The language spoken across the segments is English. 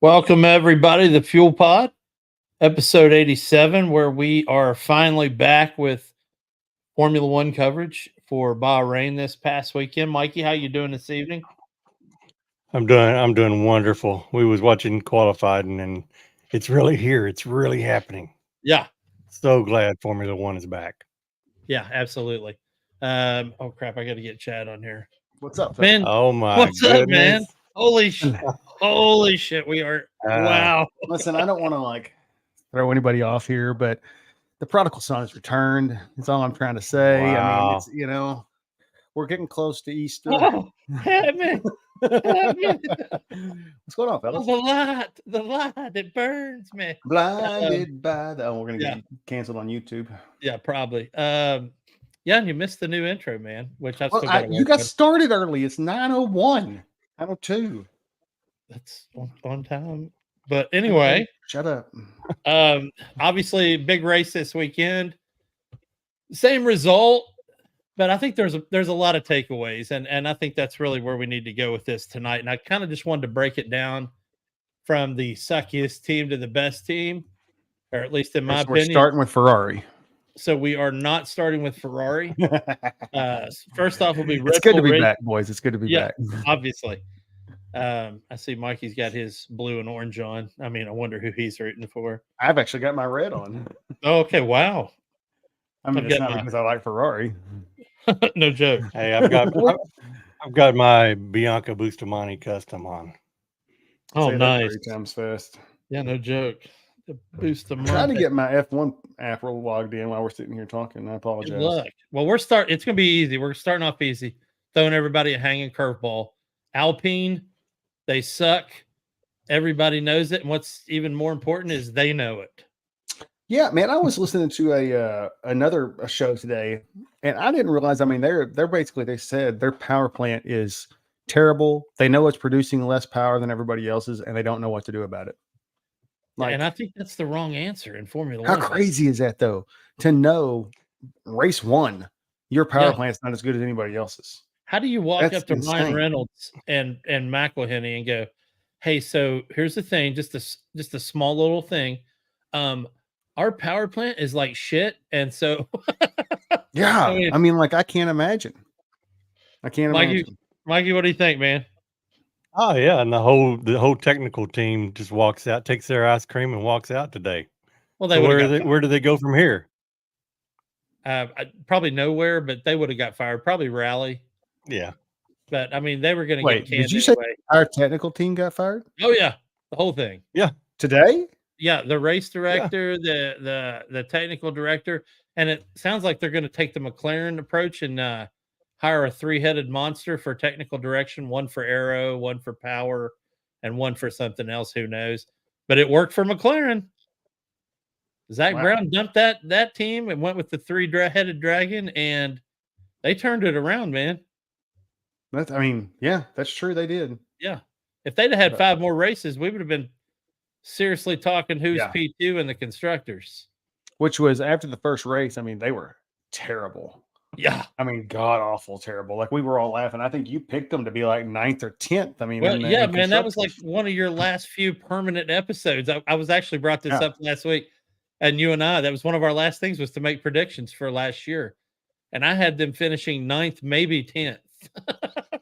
Welcome, everybody, to the Fuel Pod, episode 87, where we are finally back with Formula One coverage for Bahrain this past weekend. Mikey, how you doing this evening? I'm doing wonderful. We was watching qualified and it's really here. It's really happening. Yeah, So glad Formula One is back. yeah, absolutely. Oh crap, I got to get Chad on here. What's up, Man, Oh my what's up, man? goodness. Holy shit, we are wow. Listen, I don't want to throw anybody off here, but the prodigal son has returned. That's all I'm trying to say. I mean, Wow. it's we're getting close to Easter. Oh, heaven. What's going on, Oh, fellas? the light, it burns me. Blinded by the we're gonna get canceled on YouTube. Yeah, probably. Yeah, and you missed the new intro, man, which I've still got to You work got on. started early. It's 9:01. 9:02. That's on time. But anyway, Shut up. obviously big race this weekend. Same result, but I think there's a lot of takeaways, and I think that's really where we need to go with this tonight. And I kind of just wanted to break it down from the suckiest team to the best team, or at least in my We're opinion. starting with Ferrari. So we are not starting with Ferrari. First off, will be Red It's good to Bull be Racing. back, boys. It's good to be back. Obviously. I see Mikey's got his blue and orange on. I mean, I wonder who he's rooting for. I've actually got my red on. Oh, okay, wow. I mean, it's not because I like Ferrari. No joke. Hey, I've got my Bianca Bustamante custom on. Oh, Say that nice. 3 times fast. Yeah, no joke. The boost the Trying to get my F1 app logged in while we're sitting here talking. I apologize. Good luck. Well, it's going to be easy. We're starting off easy, throwing everybody a hanging curveball. Alpine, they suck. Everybody knows it. And what's even more important is they know it. Yeah, man. I was listening to another show today, and I didn't realize. I mean, they're basically, they said their power plant is terrible. They know it's producing less power than everybody else's, and they don't know what to do about it. And I think that's the wrong answer in Formula How 1. crazy is that, though? To know race one, your power plant's not as good as anybody else's. How do you walk up to insane. Ryan Reynolds and McElhenney and go, "Hey, so here's the thing, just a small little thing. Our power plant is like shit, and so yeah, I mean, like I can't imagine. Mikey, what do you think, man? Oh yeah, and the whole technical team just walks out, takes their ice cream, and walks out today. Well, they where do they go from here? Probably nowhere, but they would have got fired. Probably rally. Yeah, but I mean, they were going to get canned. Did you say our technical team got fired? Oh yeah, the whole thing. Yeah, today. Yeah, the race director, the technical director, and it sounds like they're going to take the McLaren approach and hire a 3-headed monster for technical direction, one for aero, one for power, and one for something else. Who knows? But it worked for McLaren. Zach Brown dumped that team and went with the 3-headed dragon, and they turned it around, man. Yeah, that's true. They did. Yeah. If they'd have had 5 more races, we would have been seriously talking who's P2 and the constructors. Which was after the first race. I mean, they were terrible. Yeah. I mean, god awful terrible. Like we were all laughing. I think you picked them to be like 9th or 10th. I mean, yeah, man, that was like one of your last few permanent episodes. I was actually brought this up last week, and you and I, that was one of our last things was to make predictions for last year. And I had them finishing 9th, maybe 10th.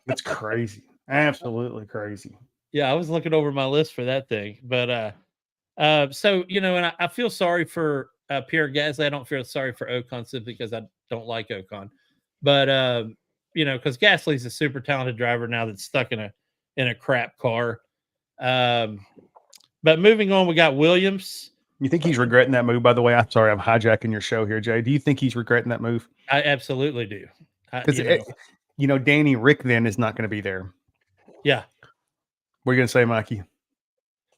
That's crazy. Absolutely crazy. Yeah, I was looking over my list for that thing. But so, and I feel sorry for Pierre Gasly. I don't feel sorry for Ocon simply because I don't like Ocon. But because Gasly's a super talented driver now that's stuck in a crap car. But moving on, we got Williams. You think he's regretting that move, by the way? I'm sorry, I'm hijacking your show here, Jay. Do you think he's regretting that move? I absolutely do. Because Danny Rick then is not going to be there. Yeah. What are you going to say, Mikey?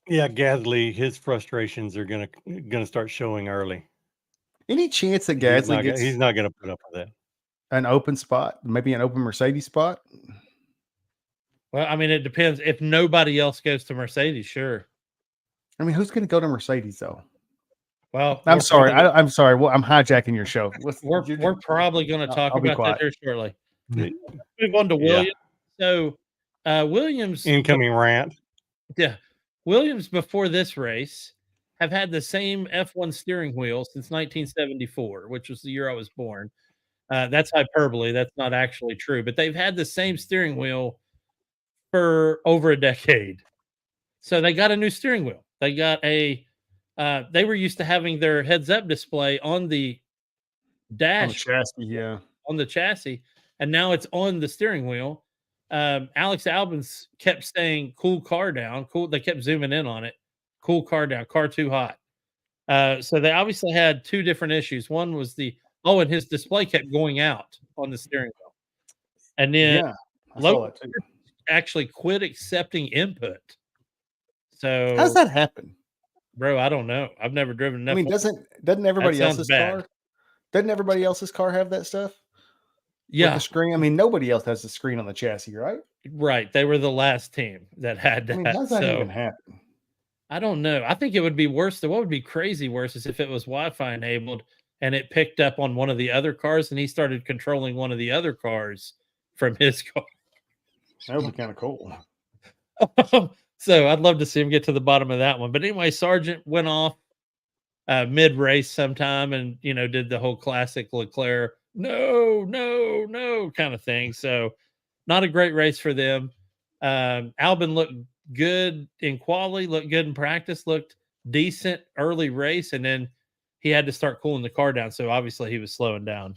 Yeah, Gasly, his frustrations are gonna start showing early. Any chance that Gasly he's not going to put up with that? An open spot, maybe an open Mercedes spot? Well, I mean, it depends. If nobody else goes to Mercedes, sure. I mean, who's going to go to Mercedes though? Well, I'm sorry. I'm sorry. Well, I'm hijacking your show. We're probably going to talk about that here shortly. Move on to Williams. So, Williams incoming rant. Yeah, Williams before this race have had the same F1 steering wheel since 1974, which was the year I was born. That's hyperbole. That's not actually true, but they've had the same steering wheel for over a decade. So they got a new steering wheel. They got a. They were used to having their heads-up display on the On the dash chassis, yeah. on the chassis, and now it's on the steering wheel. Alex Albon's kept saying "cool car down." Cool. They kept zooming in on it. Cool car down. Car too hot. So they obviously had two different issues. One was and his display kept going out on the steering wheel, and then Yeah, I saw Logan that too. actually quit accepting input. How does So, that happen? bro, I don't know. I've never driven I enough. mean, doesn't everybody sounds else's bad. car? Doesn't everybody else's car have that stuff with Yeah, the screen? I mean, nobody else has the screen on the chassis, right? right. They were the last team that had I mean, that. how's that So even happen? I don't know. I think it would be worse. What would be crazy worse is if it was Wi-Fi enabled and it picked up on one of the other cars and he started controlling one of the other cars from his car. That would be kind of cool. So I'd love to see him get to the bottom of that one. But anyway, Sargent went off mid-race sometime and, did the whole classic Leclerc, no kind of thing. So not a great race for them. Albon looked good in quali, looked good in practice, looked decent early race, and then he had to start cooling the car down. So obviously he was slowing down.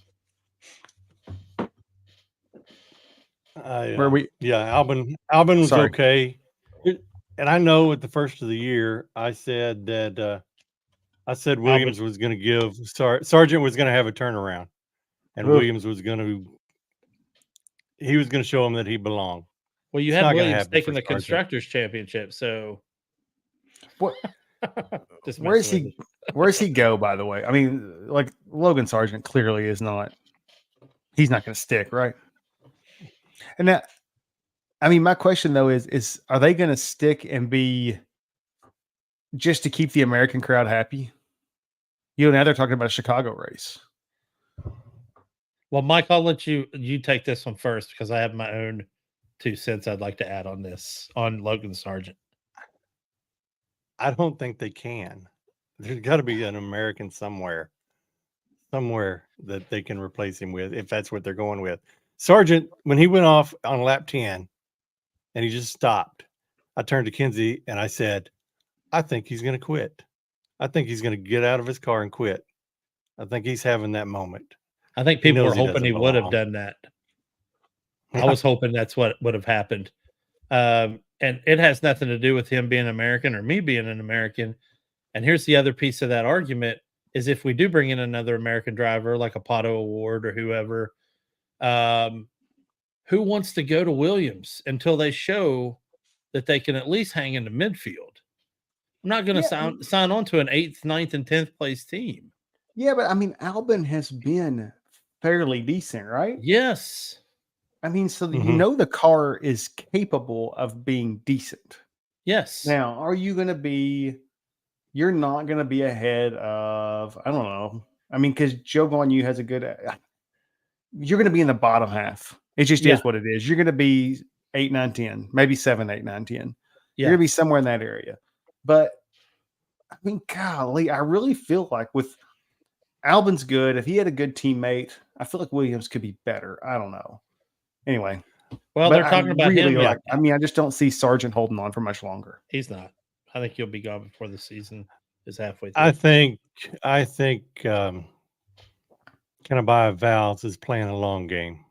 Where we? Yeah, Albon was Sorry. okay. And I know at the first of the year, I said that Williams was going to give Sargent was going to have a turnaround, and Williams was going to show him that he belonged. Well, you had Williams taking the constructors championship, so what? Where is he? Where does he go? By the way, I mean, like Logan Sargent clearly is not. He's not going to stick, right? And that, I mean, my question though is are they going to stick and be just to keep the American crowd happy? Now they're talking about a Chicago race. Well, Mike, I'll let you take this one first because I have my own 2 cents I'd like to add on this on Logan Sargent. I don't think they can. There's got to be an American somewhere that they can replace him with if that's what they're going with. Sargent, when he went off on lap 10 and he just stopped, I turned to Kinsey and I said, I think he's going to quit. I think he's going to get out of his car and quit. I think he's having that moment. I think people were hoping he would have done that. I was hoping that's what would have happened. And it has nothing to do with him being American or me being an American. And here's the other piece of that argument is if we do bring in another American driver like a Pato Award or whoever, who wants to go to Williams until they show that they can at least hang in the midfield? I'm not going to sign on to an 8th, 9th, and 10th place team. Yeah, but I mean, Albon has been fairly decent, right? Yes. I mean, so the car is capable of being decent. Yes. Now, are you going to be? You're not going to be ahead of. I don't know. I mean, because Joe Guanyu has a good. You're going to be in the bottom half. It just is what it is. You're going to be 8, 9, 10, maybe 7, 8, 9, 10. You're going to be somewhere in that area. But I mean, golly, I really feel like with Albon's good. If he had a good teammate, I feel like Williams could be better. I don't know. Anyway, well, they're talking about him. I mean, I just don't see Sargent holding on for much longer. He's not. I think he'll be gone before the season is halfway through. I think kind of by Valves is playing a long game.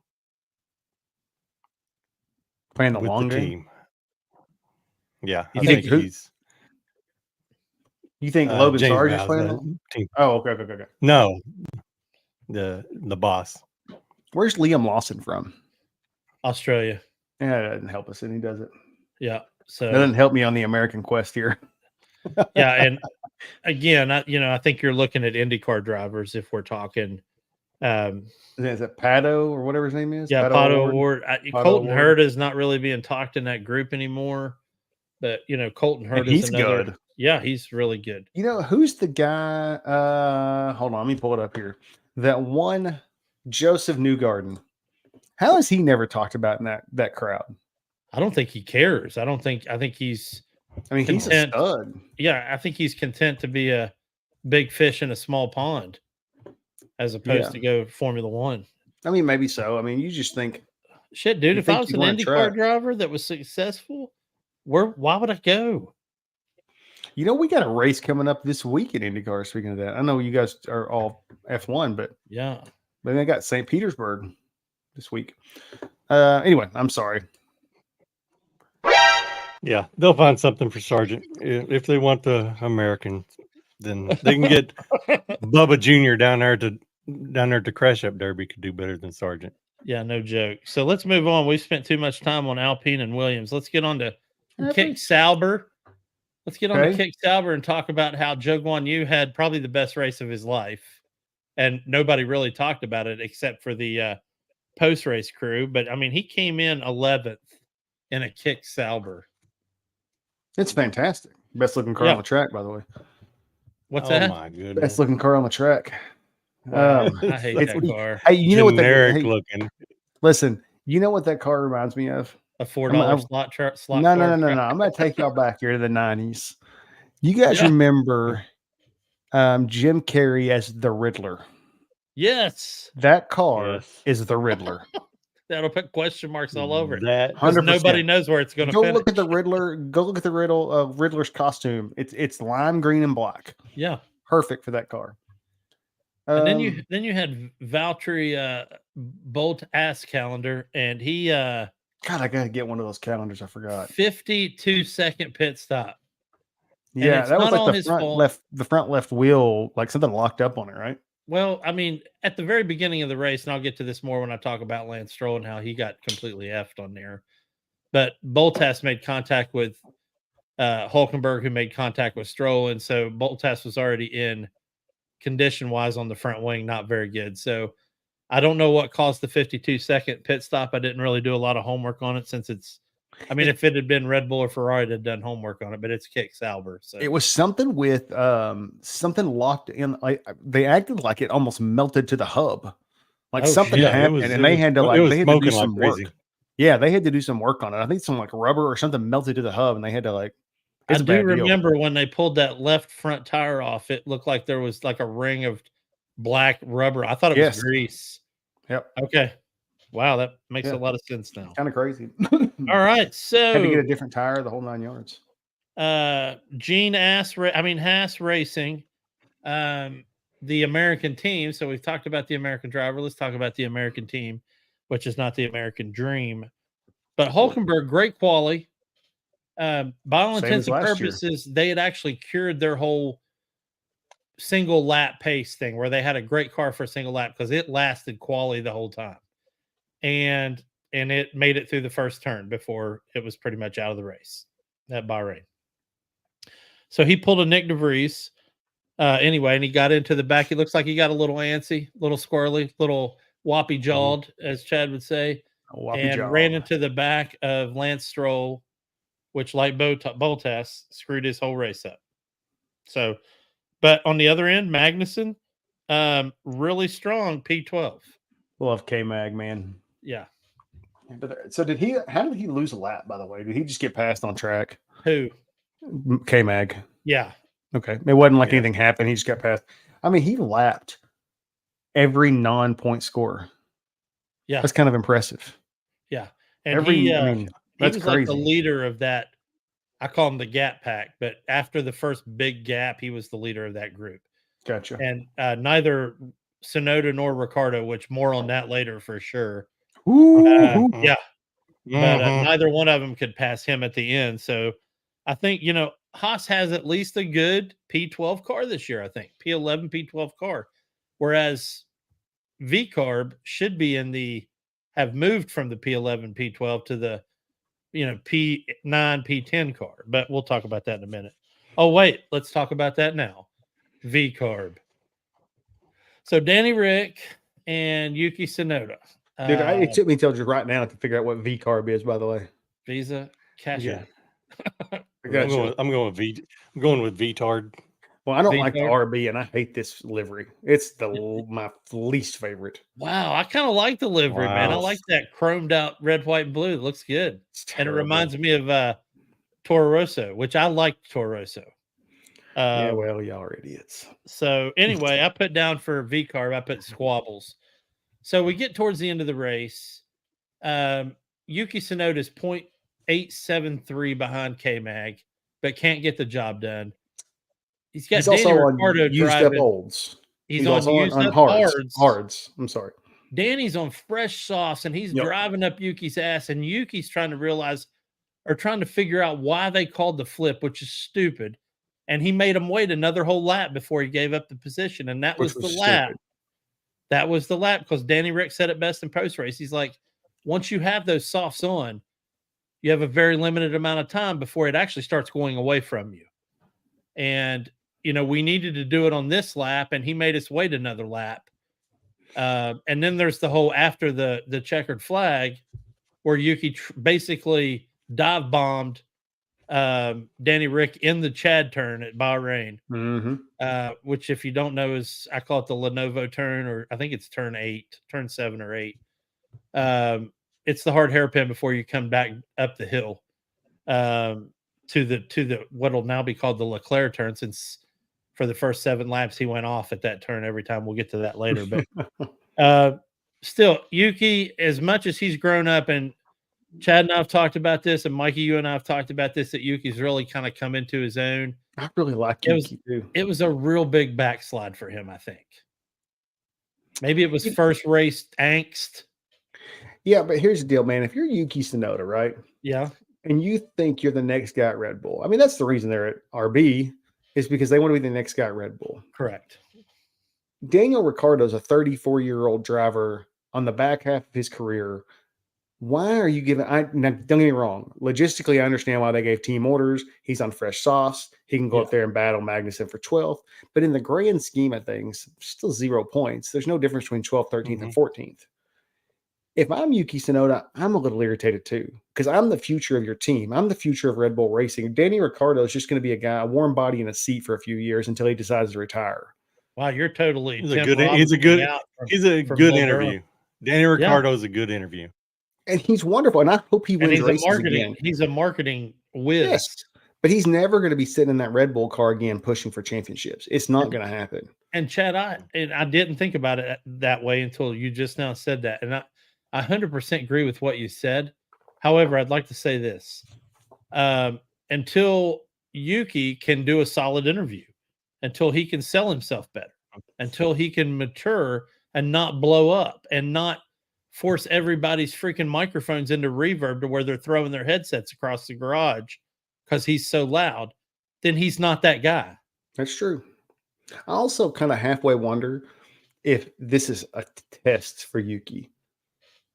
Playing the long game? Team. Yeah. You think Logan Sargent's playing the team? Oh, okay. No. The boss. Where's Liam Lawson from? Australia. Yeah, that doesn't help us any, does it? Yeah. So that doesn't help me on the American quest here. Yeah, and again, I think you're looking at IndyCar drivers if we're talking. Is it Pato or whatever his name is? Yeah, Pato Award. Colton Hurd is not really being talked in that group anymore, but Colton Hurd is another. Good. Yeah, he's really good. Who's the guy? Hold on, let me pull it up here. That one, Joseph Newgarden. How is he never talked about in that crowd? I don't think he cares. I think he's I mean, he's a content. stud. Yeah, I think he's content to be a big fish in a small pond as opposed to go Formula One. I mean, maybe so. I mean, you just think, Shit, dude, You if I think was you'd an wanna IndyCar try. driver that was successful, why would I go? you know, we got a race coming up this week at IndyCar. Speaking of that, I know you guys are all F1, but Yeah. they got St. Petersburg this week. Anyway, I'm sorry. Yeah, they'll find something for Sargent if they want the American. Then they can get Bubba Jr. down there to crash up Derby. Could do better than Sargent. Yeah, no joke. So let's move on. We spent too much time on Alpine and Williams. Let's get on to Kick Sauber. Let's get on to Kick Sauber and talk about how Zhou Guanyu had probably the best race of his life. And nobody really talked about it except for the post-race crew. But, I mean, he came in 11th in a Kick Sauber. It's fantastic. Best looking car on the track, by the way. What's that? Oh, my goodness. Best looking car on the track. Wow, I hate that car. Hey, you know what Generic looking. Listen, you know what that car reminds me of? A $4 slot car. No. I'm going to take y'all back here to the 90s. You guys remember Jim Carrey as the Riddler? Yes. That car is the Riddler. That'll put question marks all over it. That 100%. Nobody knows where it's going to finish. Look at the Riddler. Go look at the Riddler's costume. It's lime green and black. Yeah, perfect for that car. And then you had Valtteri Bolt ass calendar, and he God, I gotta get one of those calendars. I forgot. 52-second pit stop. Yeah, that was like the front left wheel, like something locked up on it, right? Well, I mean, at the very beginning of the race, and I'll get to this more when I talk about Lance Stroll and how he got completely effed on there. But Bottas made contact with Hulkenberg, who made contact with Stroll, and so Bottas was already in condition-wise on the front wing, not very good. So I don't know what caused the 52-second pit stop. I didn't really do a lot of homework on it since if it had been Red Bull or Ferrari, I'd have done homework on it, but it's Kick Sauber. So it was something with something locked in. Like they acted like it almost melted to the hub, like something happened, and they had to do some work. Yeah, they had to do some work on it. I think some like rubber or something melted to the hub, and they had to like. I do remember when they pulled that left front tire off, it looked like there was like a ring of black rubber. I thought it was grease. Yep. Okay. Wow, that makes a lot of sense now. Kind of crazy. All right, so had to get a different tire, the whole 9 yards. Haas Racing, the American team. So we've talked about the American driver. Let's talk about the American team, which is not the American dream. But Hulkenberg, great quali. By all intents and purposes, they had actually cured their whole single lap pace thing where they had a great car for a single lap because it lasted quali the whole time. And it made it through the first turn before it was pretty much out of the race at Bahrain. So he pulled a Nick DeVries anyway, and he got into the back. He looks like he got a little antsy, little squirrely, little whoppy jawed, as Chad would say, and ran into the back of Lance Stroll, which, like Bottas, screwed his whole race up. So, but on the other end, Magnussen, really strong P12. Love K-Mag, man. Yeah. So how did he lose a lap, by the way? Did he just get passed on track? Who? K-Mag. Yeah. Okay. It wasn't like anything happened. He just got passed. I mean, he lapped every non-point scorer. Yeah. That's kind of impressive. Yeah. And he was crazy. Like the leader of that. I call him the Gap Pack, but after the first big gap, he was the leader of that group. Gotcha. And neither Tsunoda nor Ricardo, which more on that later for sure. Yeah. But neither one of them could pass him at the end. So I think, Haas has at least a good P12 car this year, I think. P11, P12 car. Whereas V-Carb should be have moved from the P11, P12 to the, P9, P10 car. But we'll talk about that in a minute. Oh, wait. Let's talk about that now. V-Carb. So Danny Rick and Yuki Tsunoda. Dude, it took me until just right now to figure out what V-Carb is, by the way. Visa cash. Yeah. I'm going with VTARD. Well, I don't like the RB, and I hate this livery. It's my least favorite. Wow, I kind of like the livery, man. I like that chromed out red, white, and blue. It looks good. And it reminds me of Toro Rosso, which I liked Toro Rosso. Yeah, well, y'all are idiots. So anyway, I put down for V-carb, I put squabbles. So we get towards the end of the race. Yuki Tsunoda's 0.873 behind K-Mag, but can't get the job done. He's got He's Danny also on Ricciardo used up driving. olds. He's also on used on up hards. hards. I'm sorry. Danny's on fresh softs, and he's Yep. driving up Yuki's ass, and Yuki's trying to realize or trying to figure out why they called the flip, which is stupid. And he made him wait another whole lap before he gave up the position. And that was the lap. Stupid. That was the lap because Danny Rick said it best in post race. He's like, once you have those softs on, you have a very limited amount of time before it actually starts going away from you. And, you know, we needed to do it on this lap, and he made us wait another lap. And then there's the whole after the checkered flag where Yuki basically dive bombed Danny Rick in the Chad turn at Bahrain, which, if you don't know, is I call it the Lenovo turn, or I think it's turn 7 or 8. It's the hard hairpin before you come back up the hill to the what'll now be called the Leclerc turn, since for the first 7 laps he went off at that turn every time. We'll get to that later, but still, Yuki, as much as he's grown up, and Chad and I have talked about this, and Mikey, you and I have talked about this, that Yuki's really kind of come into his own. I really like Yuki too. It was a real big backslide for him, I think. Maybe it was first race angst. Yeah, but here's the deal, man. If you're Yuki Tsunoda, right? Yeah. And you think you're the next guy at Red Bull. I mean, that's the reason they're at RB, is because they want to be the next guy at Red Bull. Correct. Daniel Ricciardo's a 34-year-old driver on the back half of his career. Why are you giving? Now, don't get me wrong. Logistically, I understand why they gave team orders. He's on fresh softs. He can go up there and battle Magnussen for 12th. But in the grand scheme of things, still 0 points. There's no difference between 12th, 13th, and 14th. If I'm Yuki Tsunoda, I'm a little irritated too, because I'm the future of your team. I'm the future of Red Bull Racing. Danny Ricciardo is just going to be a guy, a warm body in a seat for a few years until he decides to retire. Wow, you're totally. He's a good interview. Danny Ricciardo is a good interview. And he's wonderful, and I hope he wins races again. He's a marketing whiz. Yes, but he's never going to be sitting in that Red Bull car again pushing for championships. It's not going to happen. And Chad, I didn't think about it that way until you just now said that, and I 100% agree with what you said. However, I'd like to say this: until Yuki can do a solid interview, until he can sell himself better, until he can mature and not blow up and not force everybody's freaking microphones into reverb to where they're throwing their headsets across the garage because he's so loud, then he's not that guy. That's true. I also kind of halfway wonder if this is a test for Yuki.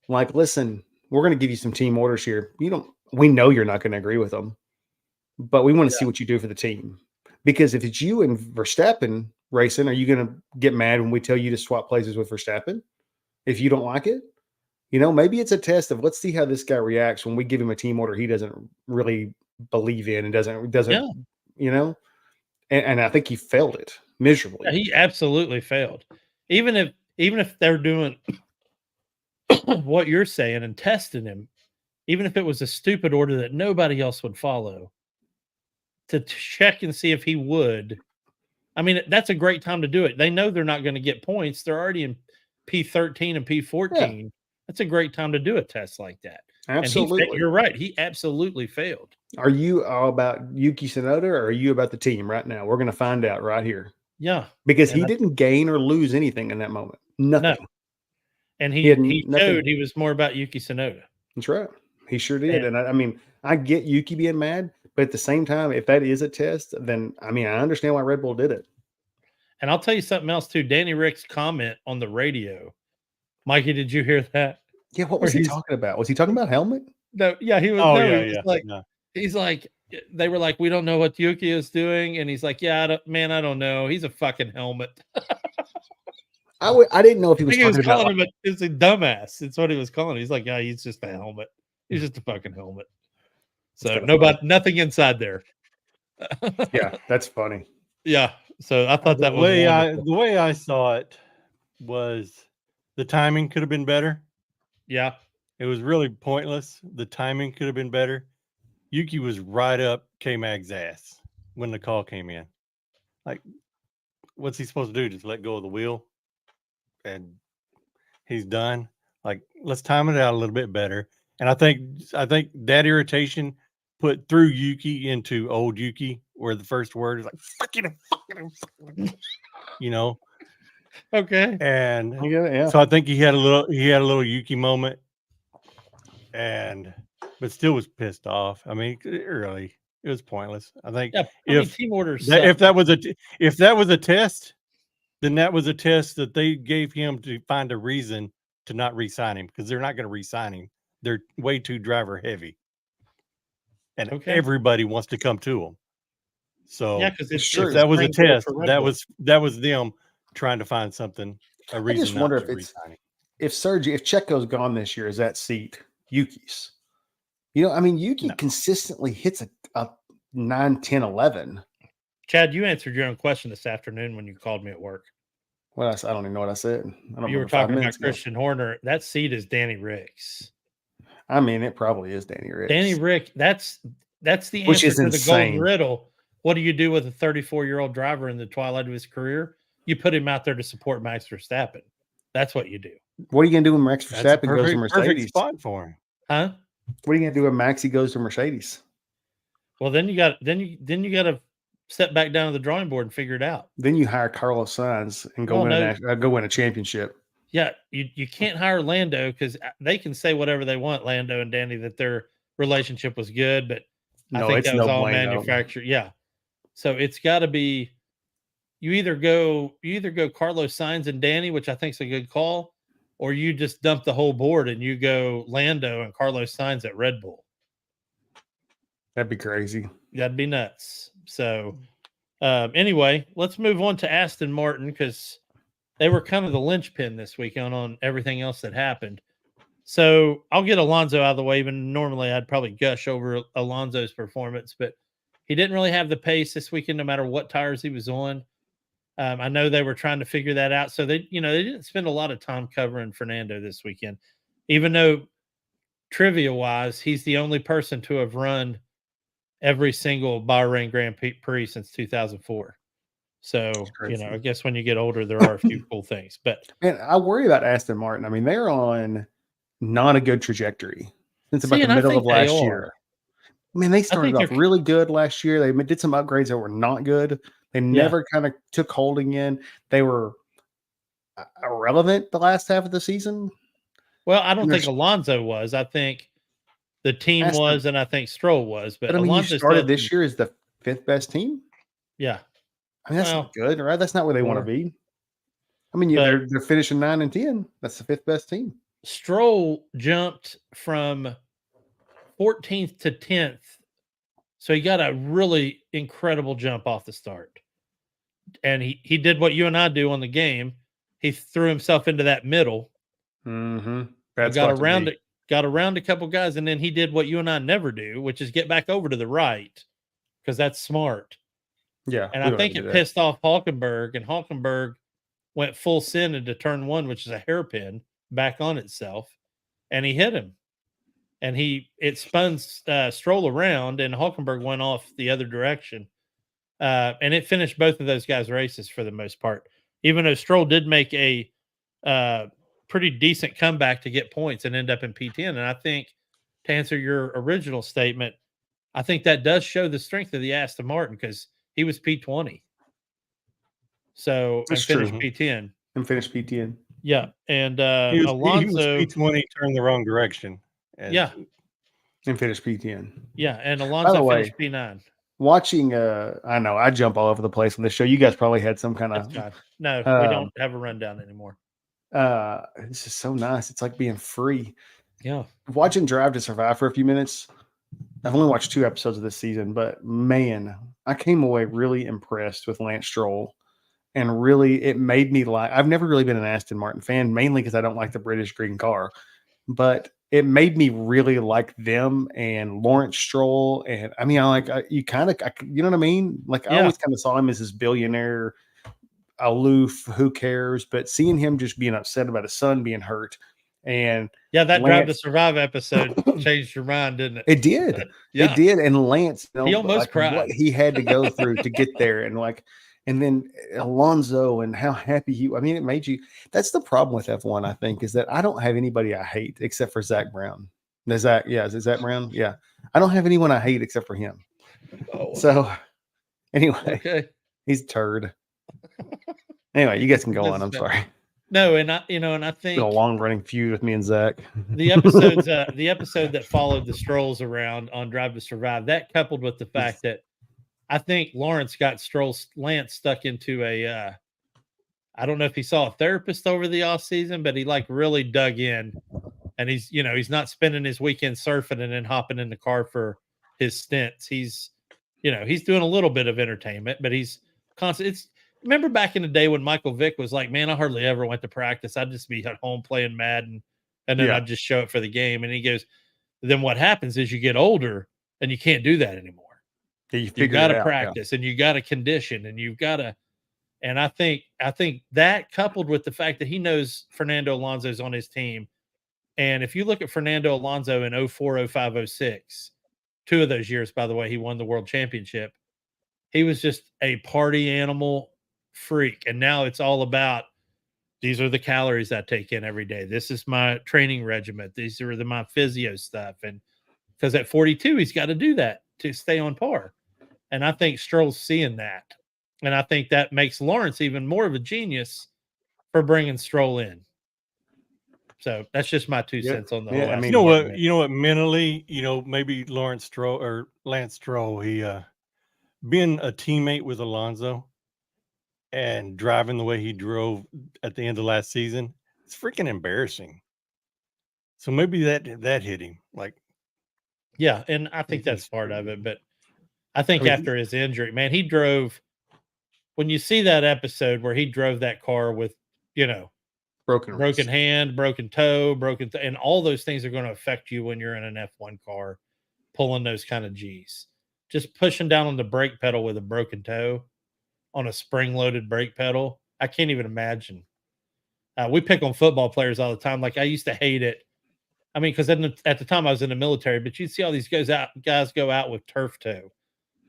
Like, listen, we're going to give you some team orders here. We know you're not going to agree with them, but we want to see what you do for the team. Because if it's you and Verstappen racing, are you going to get mad when we tell you to swap places with Verstappen if you don't like it? You know, maybe it's a test of, let's see how this guy reacts when we give him a team order he doesn't really believe in and doesn't you know, and I think he failed it miserably. Yeah, he absolutely failed. Even if they're doing what you're saying and testing him, even if it was a stupid order that nobody else would follow, to check and see if he would. I mean, that's a great time to do it. They know they're not going to get points. They're already in P13 and P14. Yeah. That's a great time to do a test like that. Absolutely. And you're right. He absolutely failed. Are you all about Yuki Tsunoda, or are you about the team right now? We're going to find out right here. Yeah. Because he didn't gain or lose anything in that moment. Nothing. No. And he showed he was more about Yuki Tsunoda. That's right. He sure did. And I mean, I get Yuki being mad, but at the same time, if that is a test, then I mean, I understand why Red Bull did it. And I'll tell you something else too. Danny Rick's comment on the radio. Mikey, did you hear that? Yeah, what was he talking about? Was he talking about helmet? No, yeah, he was. He's like, they were like, we don't know what Yuki is doing, and he's like, yeah, I don't know. He's a fucking helmet. I didn't know if he was calling him it's a dumbass. It's what he was calling him. He's like, yeah, he's just a helmet. He's just a fucking helmet. So nothing inside there. Yeah, that's funny. Yeah. So I thought that the way I saw it was the timing could have been better. Yeah. It was really pointless. The timing could have been better. Yuki was right up K-Mag's ass when the call came in. Like, what's he supposed to do? Just let go of the wheel and he's done? Like, let's time it out a little bit better. And I think that irritation threw Yuki into old Yuki, where the first word is like fucking, you know. Okay. And Yeah. so I think he had a little Yuki moment, but still was pissed off. I mean, it was pointless. I think team orders. if that was a test, then that was a test that they gave him to find a reason to not re-sign him, because they're not going to re-sign him. They're way too driver heavy, and everybody wants to come to them. So because if that was a test, that was them trying to find something, a reason. I just wonder if Checo's gone this year, is that seat Yuki's? You know, I mean, Yuki consistently hits a 9, 10, 11. Chad, you answered your own question this afternoon when you called me at work. Well, I don't even know what I said. You were talking about Christian Horner. That seat is Danny Rick's. I mean, it probably is Danny Rick's. Danny Rick, that's the answer to the golden riddle. What do you do with a 34-year-old driver in the twilight of his career? You put him out there to support Max Verstappen. That's what you do. What are you going to do when Max Verstappen goes to Mercedes? Perfect spot for him. Huh? What are you going to do when Maxie goes to Mercedes? Well, then you got to step back down to the drawing board and figure it out. Then you hire Carlos Sainz and go win a championship. Yeah, you can't hire Lando, because they can say whatever they want, Lando and Danny, that their relationship was good, but I think that was all manufactured. Yeah, so it's got to be you either go Carlos Sainz and Danny, which I think is a good call, or you just dump the whole board and you go Lando and Carlos Sainz at Red Bull. That'd be crazy. That'd be nuts. So anyway, let's move on to Aston Martin, because they were kind of the linchpin this weekend on everything else that happened. So I'll get Alonso out of the way. Even normally I'd probably gush over Alonso's performance, but he didn't really have the pace this weekend, no matter what tires he was on. I know they were trying to figure that out. So they didn't spend a lot of time covering Fernando this weekend, even though trivia-wise, he's the only person to have run every single Bahrain Grand Prix since 2004. So, I guess when you get older, there are a few cool things. But man, I worry about Aston Martin. I mean, they're on not a good trajectory since about the middle of last year. I mean, they started off really good last year. They did some upgrades that were not good. They never kind of took hold again. They were irrelevant the last half of the season. Well, I don't think Alonso was. I think the team was, and I think Stroll was. But I mean, Alonso you started this year as the 5th best team. Yeah, I mean, that's not good, right? That's not where they want to be. I mean, they're finishing 9 and 10. That's the 5th best team. Stroll jumped from 14th to 10th. So he got a really incredible jump off the start. And he did what you and I do on the game. He threw himself into that middle. Mm-hmm. Got around a couple guys, and then he did what you and I never do, which is get back over to the right, because that's smart. Yeah. And I think it pissed off Hulkenberg, and Hulkenberg went full send into turn 1, which is a hairpin, back on itself, and he hit him. And it spun Stroll around, and Hulkenberg went off the other direction. And it finished both of those guys' races for the most part, even though Stroll did make a pretty decent comeback to get points and end up in P10. And I think, to answer your original statement, I think that does show the strength of the Aston Martin, because he was P20. So, and finished P10. And finished P10. Yeah. And Alonso. He was P20, turned the wrong direction. And finished P10. Yeah, and Alonso finished P9. Watching, I know I jump all over the place on this show. You guys probably had some kind of. No, we don't have a rundown anymore. This is so nice. It's like being free. Yeah. Watching Drive to Survive for a few minutes. I've only watched 2 episodes of this season, but man, I came away really impressed with Lance Stroll. And really, it made me I've never really been an Aston Martin fan, mainly because I don't like the British green car. But it made me really like them and Lawrence Stroll. And I mean, you know what I mean? Like, I always kind of saw him as this billionaire, aloof, who cares? But seeing him just being upset about his son being hurt And Yeah, that Drive to Lance- Survive episode changed your mind, didn't it? it did. Yeah. It did. And Lance, He almost like cried. what he had to go through to get there. And then Alonso and how happy it made you. That's the problem with F1, I think, is that I don't have anybody I hate except for Zach Brown. Is it Zach Brown? Yeah. I don't have anyone I hate except for him. Oh, So anyway, okay. he's a turd. Anyway, you guys can go on. I'm sorry. No, and I It's think been a long running feud with me and Zach. the episode that followed the Strolls around on Drive to Survive, that coupled with the fact that I think Lawrence got Lance stuck into a I don't know if he saw a therapist over the off season, but he like really dug in, and he's not spending his weekend surfing and then hopping in the car for his stints. He's doing a little bit of entertainment, but he's constant. Remember back in the day when Michael Vick was like, man, I hardly ever went to practice. I'd just be at home playing Madden, and then I'd just show up for the game. And he goes, then what happens is you get older and you can't do that anymore. You got to practice and you got to condition and you've got to. And I think that coupled with the fact that he knows Fernando Alonso's on his team. And if you look at Fernando Alonso in 04, 05, 06, 2 of those years, by the way, he won the world championship. He was just a party animal freak. And now it's all about, these are the calories I take in every day. This is my training regimen. These are my physio stuff. And because at 42, he's got to do that to stay on par. And I think Stroll's seeing that. And I think that makes Lawrence even more of a genius for bringing Stroll in. So that's just my 2 cents on the whole. You know what? Mentally, maybe Lance Stroll, he being a teammate with Alonso and driving the way he drove at the end of last season, it's freaking embarrassing. So maybe that hit him. Yeah, and I think that's part of it. But I think after his injury, man, he drove. When you see that episode where he drove that car with, broken hand, broken toe, and all those things are going to affect you when you're in an F1 car, pulling those kind of G's. Just pushing down on the brake pedal with a broken toe on a spring-loaded brake pedal. I can't even imagine. We pick on football players all the time. Like I used to hate it. I mean, because at the time I was in the military, but you'd see all these guys go out with turf toe.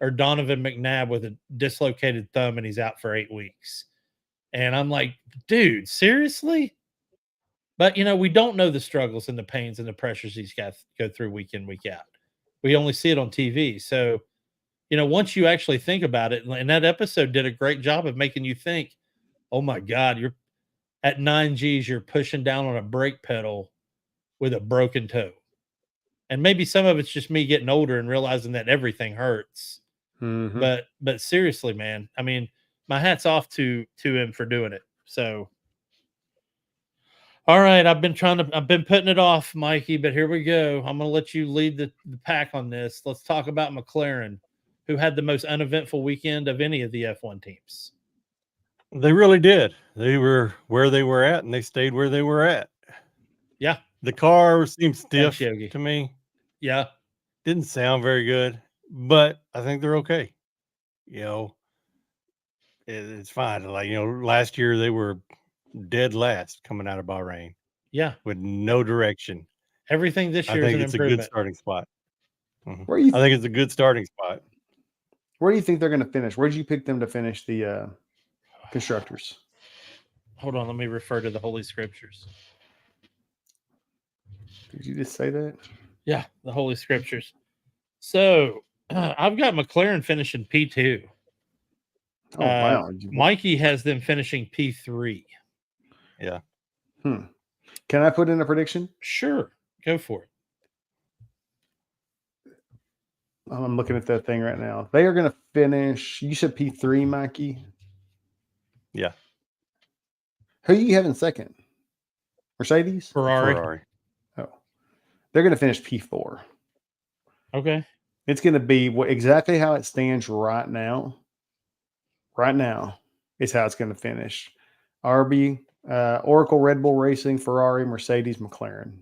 Or Donovan McNabb with a dislocated thumb and he's out for 8 weeks. And I'm like, dude, seriously? But, we don't know the struggles and the pains and the pressures these guys go through week in, week out. We only see it on TV. So, once you actually think about it, and that episode did a great job of making you think, oh my God, you're at 9 Gs, you're pushing down on a brake pedal with a broken toe. And maybe some of it's just me getting older and realizing that everything hurts. Mm-hmm. But seriously, man, I mean, my hat's off to him for doing it. So, all right, I've been putting it off, Mikey, but here we go. I'm going to let you lead the pack on this. Let's talk about McLaren, who had the most uneventful weekend of any of the F1 teams. They really did. They were where they were at, and they stayed where they were at. Yeah. The car seemed stiff to me. Yeah. Didn't sound very good, but I think they're okay. It's fine. Last year they were dead last coming out of Bahrain. Yeah. With no direction. Everything this year I think it's a good starting spot. Mm-hmm. I think it's a good starting spot. Where do you think they're going to finish? Where did you pick them to finish the constructors? Hold on, let me refer to the Holy Scriptures. Did you just say that? Yeah, the Holy Scriptures. So I've got McLaren finishing P2. Oh, wow. Mikey has them finishing P3. Yeah. Can I put in a prediction? Sure. Go for it. I'm looking at that thing right now. They are going to finish. You said P3, Mikey? Yeah. Who you have in second? Mercedes? Ferrari. Oh. They're going to finish P4. Okay. It's going to be exactly how it stands right now. Right now is how it's going to finish. RB, Oracle, Red Bull Racing, Ferrari, Mercedes, McLaren.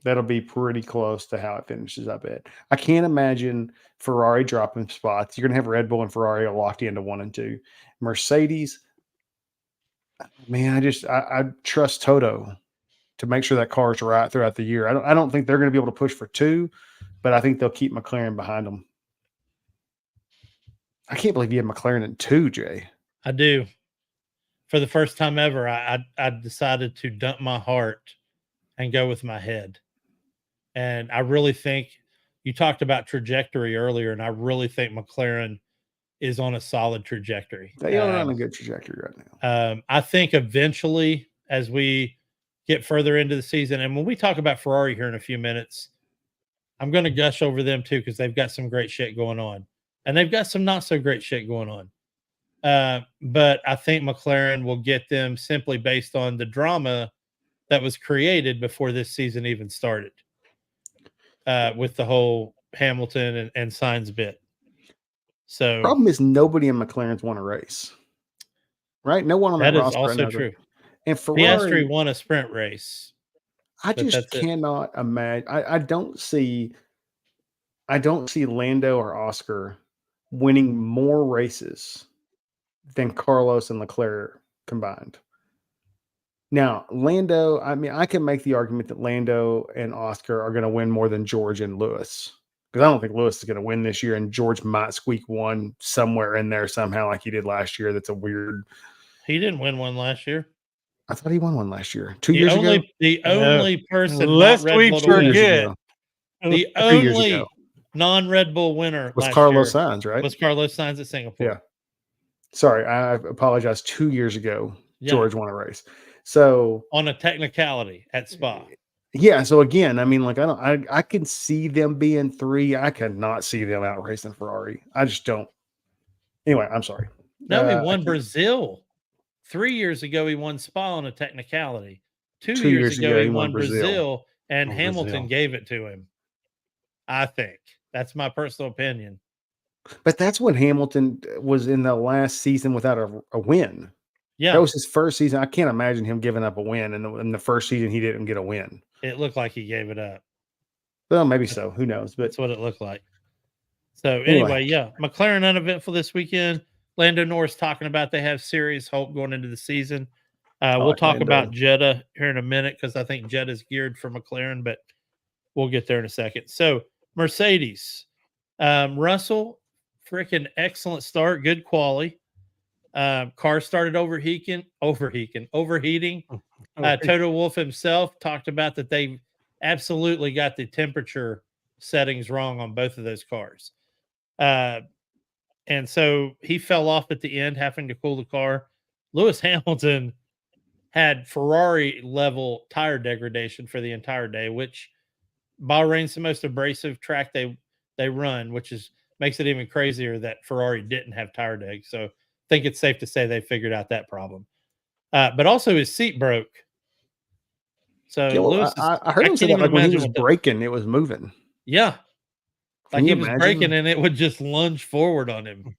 That'll be pretty close to how it finishes, I bet. I can't imagine Ferrari dropping spots. You're going to have Red Bull and Ferrari locked into 1 and 2. Mercedes, Man, I trust Toto to make sure that car's right throughout the year. I don't think they're going to be able to push for 2, but I think they'll keep McLaren behind them. I can't believe you had McLaren in 2, Jay. I do. For the first time ever, I decided to dump my heart and go with my head. And I really think you talked about trajectory earlier, and I really think McLaren is on a solid trajectory. They are on a good trajectory right now. I think eventually, as we get further into the season, and when we talk about Ferrari here in a few minutes, I'm going to gush over them too because they've got some great shit going on, and they've got some not so great shit going on. But I think McLaren will get them simply based on the drama that was created before this season even started, with the whole Hamilton and Sainz bit. So problem is nobody in McLaren's won a race, right? No one on that that is roster. also true. And Piastri Ferrari won a sprint race. I just cannot imagine. I don't see Lando or Oscar winning more races than Carlos and Leclerc combined. Now, Lando, I mean, I can make the argument that Lando and Oscar are going to win more than George and Lewis, because I don't think Lewis is going to win this year, and George might squeak one somewhere in there somehow like he did last year. That's a weird. He didn't win one last year. I thought he won one last year. 2 years ago? The only person lest not Red we Bull to win- forget, the 2 years only ago non-Red Bull winner was last Carlos year Sainz, right? was Carlos Sainz at Singapore. Yeah. Sorry, I apologize. 2 years ago, Yeah. George won a race. So On a technicality at Spa. yeah. So again, I mean, like I can see them being 3. I cannot see them out racing Ferrari. I just don't. Anyway, I'm sorry. No, he won Brazil. 3 years ago, he won Spa on a technicality. 2 years ago, he won Brazil, and Hamilton gave it to him. I think that's my personal opinion. But that's when Hamilton was in the last season without a win. Yeah, that was his first season. I can't imagine him giving up a win. In the first season, he didn't get a win. It looked like he gave it up. Well, maybe so. Who knows? But that's what it looked like. So anyway, yeah, McLaren uneventful this weekend. Lando Norris talking about they have serious hope going into the season. We'll talk about Jeddah here in a minute because I think Jeddah is geared for McLaren, but we'll get there in a second. So Mercedes, Russell, freaking excellent start, good quali. Car started overheating. Toto Wolff himself talked about that they absolutely got the temperature settings wrong on both of those cars. And so he fell off at the end, having to cool the car. Lewis Hamilton had Ferrari level tire degradation for the entire day, which Bahrain's the most abrasive track they run, which makes it even crazier that Ferrari didn't have tire deg. So I think it's safe to say they figured out that problem. But also his seat broke. So yeah, well, Lewis, I heard him say that like when he was braking, it was moving. Yeah. Like he was braking and it would just lunge forward on him.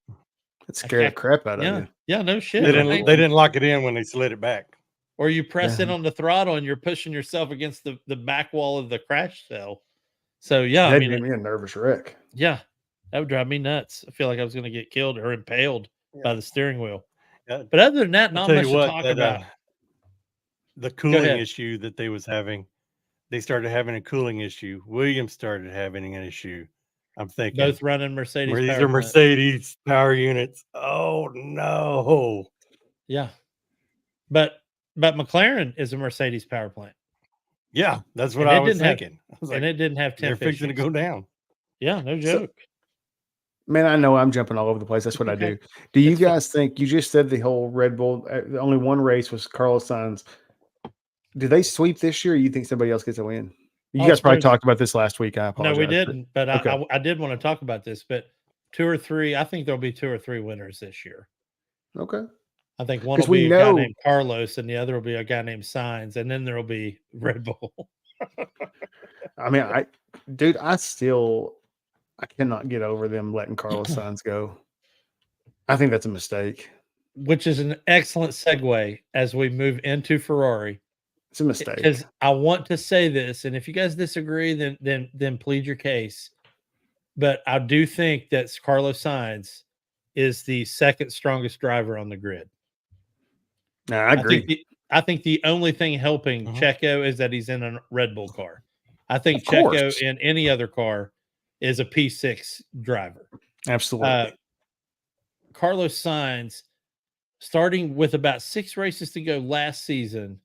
That scared the crap out of you. Yeah, no shit. They didn't lock it in when they slid it back. Or you press in on the throttle and you're pushing yourself against the back wall of the crash cell. So yeah, that'd make me a nervous wreck. Yeah, that would drive me nuts. I feel like I was going to get killed or impaled by the steering wheel. Yeah. But other than that, not much to talk about. The cooling issue that they was having, they started having a cooling issue. Williams started having an issue. I'm thinking both running Mercedes. These are Mercedes power units. Oh no. Yeah, but McLaren is a Mercedes power plant. Yeah, that's what I was thinking. And it didn't have temp. They're fixing to go down. Yeah, no joke. Man, I know I'm jumping all over the place. That's what I do. Do you guys think, you just said the whole Red Bull, only one race was Carlos Sainz. Do they sweep this year, or you think somebody else gets a win? You guys probably talked about this last week. I apologize. No, we didn't. But I did want to talk about this. But 2 or 3, I think there'll be 2 or 3 winners this year. Okay. I think one will be a guy named Carlos, and the other will be a guy named Sainz, and then there will be Red Bull. I mean, I cannot get over them letting Carlos Sainz go. I think that's a mistake. Which is an excellent segue as we move into Ferrari. It's a mistake. Because I want to say this, and if you guys disagree, then plead your case. But I do think that Carlos Sainz is the second strongest driver on the grid. Nah, I agree. I think the only thing helping Mhm. Checo is that he's in a Red Bull car. I think Of Checo course. in any other car is a P6 driver. Absolutely. Carlos Sainz, starting with about 6 races to go last season,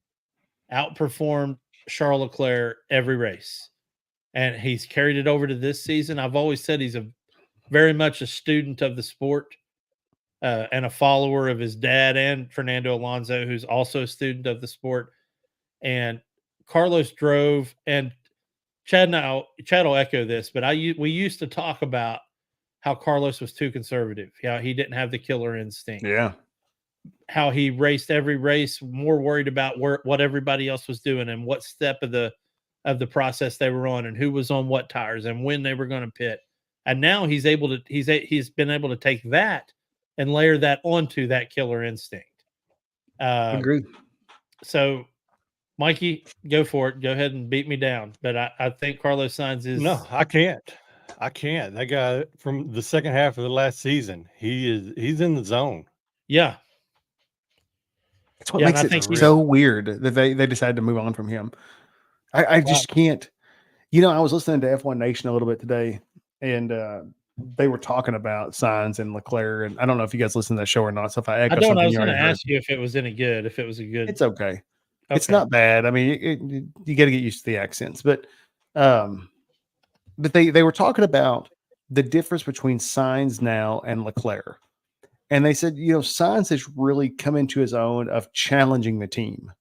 outperformed Charles Leclerc every race. And he's carried it over to this season. I've always said he's very much a student of the sport, and a follower of his dad and Fernando Alonso, who's also a student of the sport. And Carlos drove, and Chad will echo this, but we used to talk about how Carlos was too conservative, how he didn't have the killer instinct, Yeah. how he raced every race more worried about what everybody else was doing and what step of the process they were on and who was on what tires and when they were going to pit. And now he's been able to take that and layer that onto that killer instinct. Agreed. So Mikey, go for it. Go ahead and beat me down. But I think Carlos Sainz is No, I can't. I can't. That guy from the second half of the last season, he's in the zone. yeah. That's what Yeah, and makes I it think he's so weird that they decided to move on from him. I just can't. You know, I was listening to F1 Nation a little bit today, and they were talking about Sainz and Leclerc. And I don't know if you guys listen to that show or not. So if I echo I something was you going to already heard, ask you if it was any good, if it was a good. it's okay. It's Okay. not bad. I mean, you got to get used to the accents, but they were talking about the difference between Sainz now and Leclerc. And they said, you know, Sainz has really come into his own of challenging the team.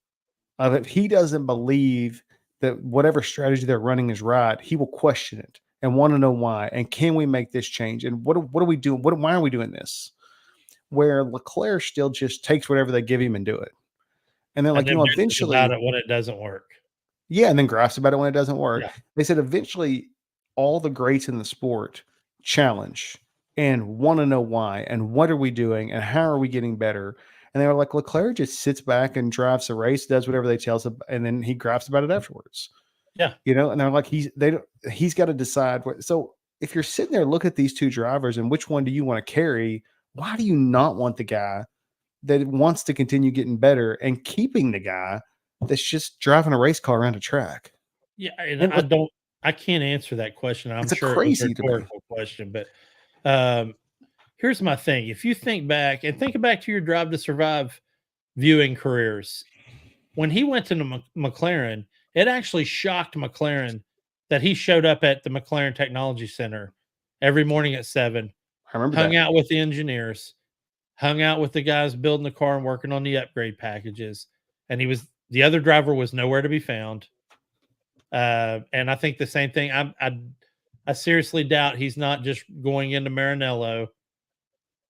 If he doesn't believe that whatever strategy they're running is right, he will question it and want to know why. And can we make this change? And what are we doing? Why are we doing this? Where Leclerc still just takes whatever they give him and do it. And they're And like, you then know, bitches about eventually, it when it doesn't work. yeah, and then gripes about it when it doesn't work. Yeah. They said eventually all the greats in the sport challenge and want to know why and what are we doing and how are we getting better. And they were like, Leclerc just sits back and drives the race, does whatever they tell him, and then he gripes about it afterwards. Yeah. You know, and they're like, he's got to decide what. So if you're sitting there, look at these two drivers and which one do you want to carry? Why do you not want the guy that wants to continue getting better and keeping the guy that's just driving a race car around a track? Yeah. And And I can't answer that question. I'm it's a sure it was a crazy to me. rhetorical question, but here's my thing. If you think back to your Drive to Survive viewing careers, when he went to the McLaren, it actually shocked McLaren that he showed up at the McLaren Technology Center every morning at 7, I remember hung that. out with the engineers, hung out with the guys building the car and working on the upgrade packages. And the other driver was nowhere to be found. And I think the same thing. I seriously doubt he's not just going into Maranello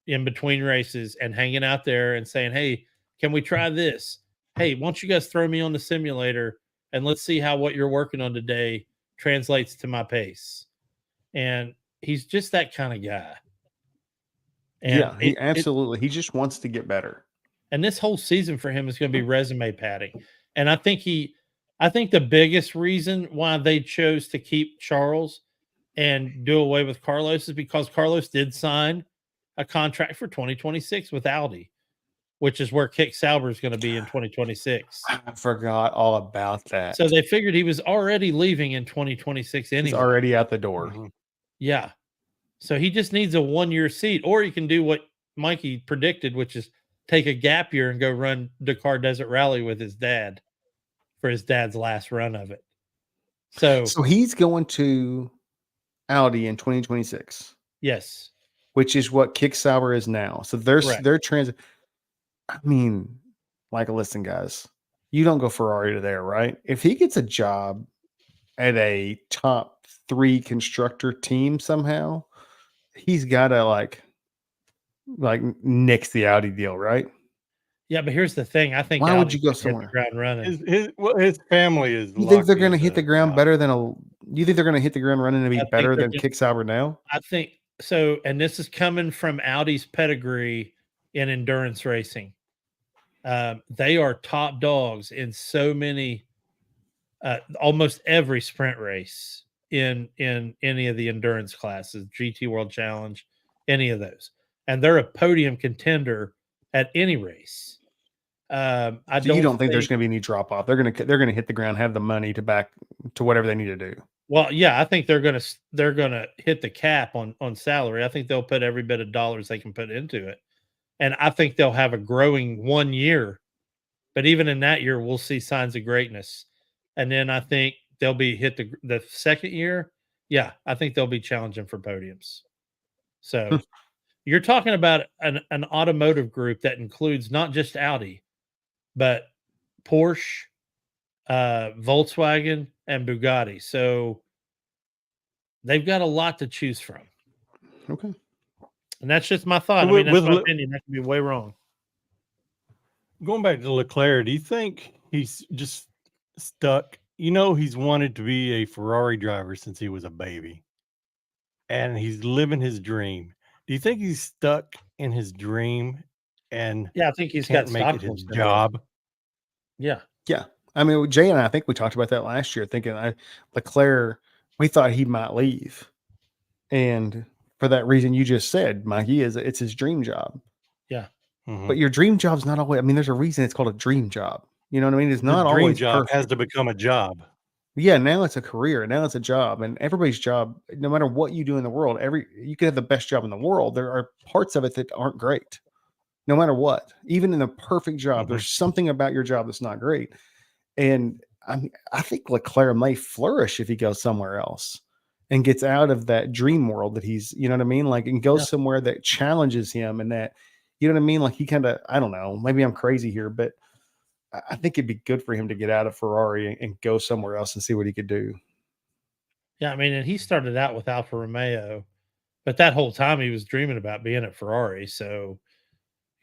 in between races and hanging out there and saying, "Hey, can we try this? Hey, why don't you guys throw me on the simulator and let's see how what you're working on today translates to my pace." And he's just that kind of guy. And Yeah, he absolutely. He just wants to get better. and this whole season for him is going to be resume padding. And I think the biggest reason why they chose to keep Charles and do away with Carlos is because Carlos did sign a contract for 2026 with Audi, which is where Kick Sauber is going to be in 2026. I forgot all about that. So they figured he was already leaving in 2026 anyway. He's already out the door. Mhm. Yeah. So he just needs a 1-year seat, or he can do what Mikey predicted, which is take a gap year and go run Dakar Desert Rally with his dad for his dad's last run of it. So he's going to Audi in 2026, yes, which is what Kick Sauber is now. So correct. they're I mean, like, listen, guys, you don't go Ferrari to there, right? If he gets a job at a top 3 constructor team somehow, he's got to like nix the Audi deal, right? Yeah, but here's the thing. I think Why would you Audi's go gonna hit the somewhere? ground running. His family is. You think they're locked going to hit into the ground Audi. better than you think they're going to hit the ground running and be I think better they're than gonna Kick Sauber now? I think so, and this is coming from Audi's pedigree in endurance racing. They are top dogs in so many, almost every sprint race in any of the endurance classes, GT World Challenge, any of those, and they're a podium contender at any race. I So you don't think there's going to be any drop off? They're going to hit the ground, have the money to back to whatever they need to do. Well, yeah, I think they're gonna hit the cap on salary. I think they'll put every bit of dollars they can put into it, and I think they'll have a growing 1 year. But even in that year, we'll see signs of greatness, and then I think they'll be hit the second year. Yeah, I think they'll be challenging for podiums. So you're talking about an automotive group that includes not just Audi, but Porsche, Volkswagen, and Bugatti. So they've got a lot to choose from. Okay. And that's just my thought. So I mean, that's with my Le- opinion. That could be way wrong. Going back to Leclerc, do you think he's just stuck? You know, he's wanted to be a Ferrari driver since he was a baby, and he's living his dream. Do you think he's stuck in his dream and Yeah, I think he's can't got make it stock his job? Yeah. Yeah. I mean, Jay and I think we talked about that last year, thinking Leclerc, we thought he might leave. And for that reason you just said, Mikey, it's his dream job. Yeah. Mhm. But your dream job's not always, I mean, there's a reason it's called a dream job. You know what I mean? It's The not dream always job perfect. has to become a job. Yeah, now it's a career. Now it's a job. And everybody's job, no matter what you do in the world, you can have the best job in the world. There are parts of it that aren't great. No matter what. Even in a perfect job, there's something about your job that's not great. And I think Leclerc may flourish if he goes somewhere else and gets out of that dream world that he's, you know what I mean? Like, and goes somewhere that challenges him and that, you know what I mean? Like he kind of, I don't know, maybe I'm crazy here, but I think it'd be good for him to get out of Ferrari and go somewhere else and see what he could do. Yeah. I mean, and he started out with Alfa Romeo, but that whole time he was dreaming about being at Ferrari. So,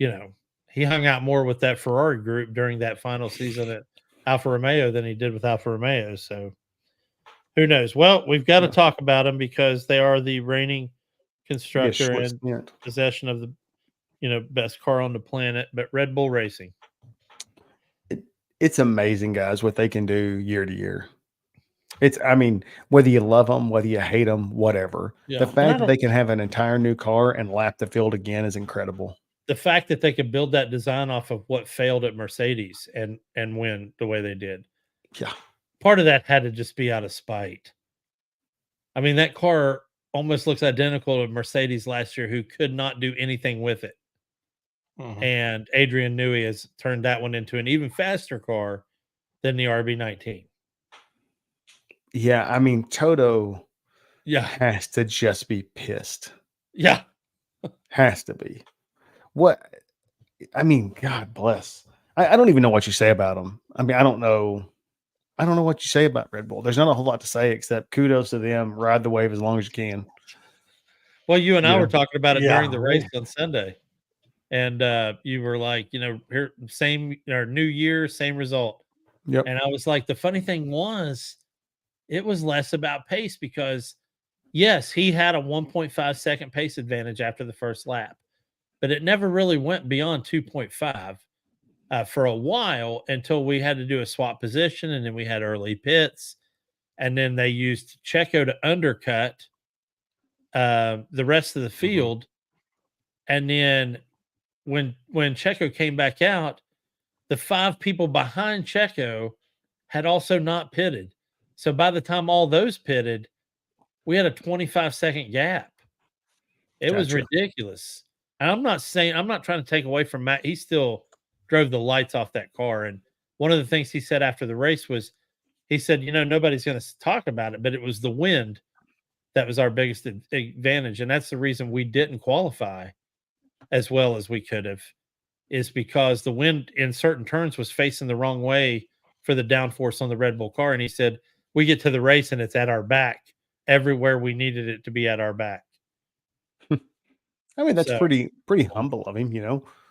you know, he hung out more with that Ferrari group during that final season at Alfa Romeo than he did with Alfa Romeo. So who knows? Well, we've got to talk about them because they are the reigning constructor and possession of the, best car on the planet, but Red Bull Racing. It's amazing, guys, what they can do year to year. I mean, whether you love them, whether you hate them, whatever. Yeah. The fact that they can have an entire new car and lap the field again is incredible. The fact that they could build that design off of what failed at Mercedes and win the way they did. Yeah. Part of that had to just be out of spite. I mean, that car almost looks identical to Mercedes last year, who could not do anything with it. And Adrian Newey has turned that one into an even faster car than the RB19. Yeah, I mean, Toto has to just be pissed. Yeah. Has to be. What? I mean, God bless. I don't even know what you say about them. I mean, I don't know what you say about Red Bull. There's not a whole lot to say except kudos to them. Ride the wave as long as you can. Well, you and I were talking about it during the race on Sunday. And you were like, here, same or New Year, same result. Yep. And I was like, the funny thing was, it was less about pace because, yes, he had a 1.5 second pace advantage after the first lap, but it never really went beyond 2.5 for a while until we had to do a swap position, and then we had early pits, and then they used Checo to undercut the rest of the field, and then when Checo came back out, the 5 people behind Checo had also not pitted. So by the time all those pitted, we had a 25-second gap. It was ridiculous. And I'm not trying to take away from Matt. He still drove the lights off that car. And one of the things he said after the race was, he said, nobody's going to talk about it, but it was the wind that was our biggest advantage. And that's the reason we didn't qualify as well as we could have, is because the wind in certain turns was facing the wrong way for the downforce on the Red Bull car. And he said, we get to the race and it's at our back everywhere we needed it to be at our back. I mean, that's pretty humble of him,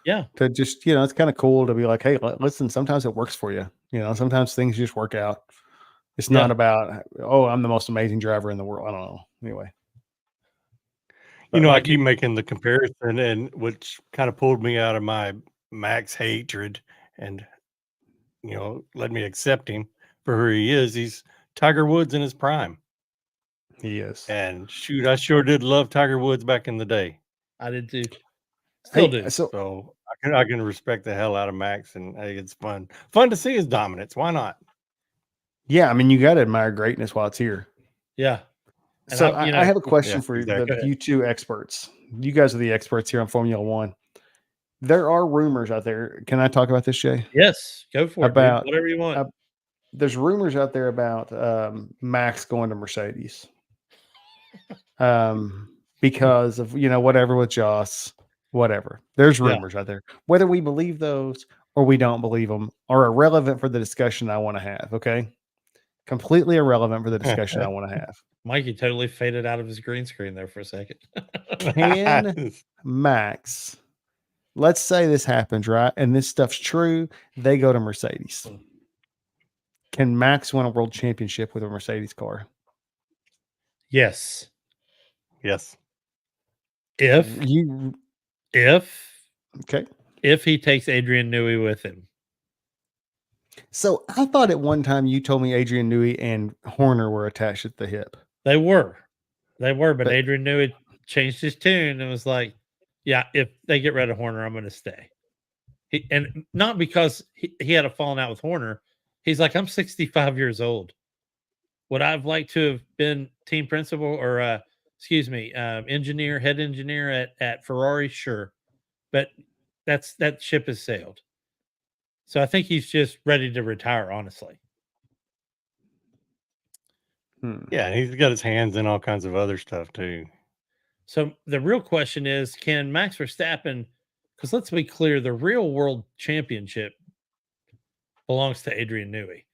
Yeah. To just, it's kind of cool to be like, hey, listen, sometimes it works for you. Sometimes things just work out. It's not about, oh, I'm the most amazing driver in the world. I don't know. Anyway. I keep making the comparison, and which kind of pulled me out of my Max hatred and, let me accept him for who he is. He's Tiger Woods in his prime. He is. And shoot, I sure did love Tiger Woods back in the day. I did too. Still do. So I can respect the hell out of Max, and hey, it's fun to see his dominance. Why not? Yeah, I mean, you got to admire greatness while it's here. Yeah. And So I have a question for exactly. you two experts. You guys are the experts here on Formula One. There are rumors out there. Can I talk about this, Jay? Yes, go for it, dude. About Whatever you want. There's rumors out there about Max going to Mercedes, because of whatever with Joss, whatever. There's rumors out there. Whether we believe those or we don't believe them are irrelevant for the discussion I want to have. Okay, completely irrelevant for the discussion I want to have. Mikey totally faded out of his green screen there for a second. Can Max, let's say this happens, right? And this stuff's true. They go to Mercedes. Can Max win a world championship with a Mercedes car? Yes. Yes. If he takes Adrian Newey with him. So I thought at one time you told me Adrian Newey and Horner were attached at the hip. They were, but Adrian Newey changed his tune and was like, yeah, if they get rid of Horner, I'm going to stay. And not because he had a falling out with Horner. He's like, I'm 65 years old. Would I have liked to have been team principal or, head engineer at Ferrari? Sure. But that ship has sailed. So I think he's just ready to retire, honestly. Yeah, he's got his hands in all kinds of other stuff too. So the real question is, can Max Verstappen, because let's be clear, the real world championship belongs to Adrian Newey.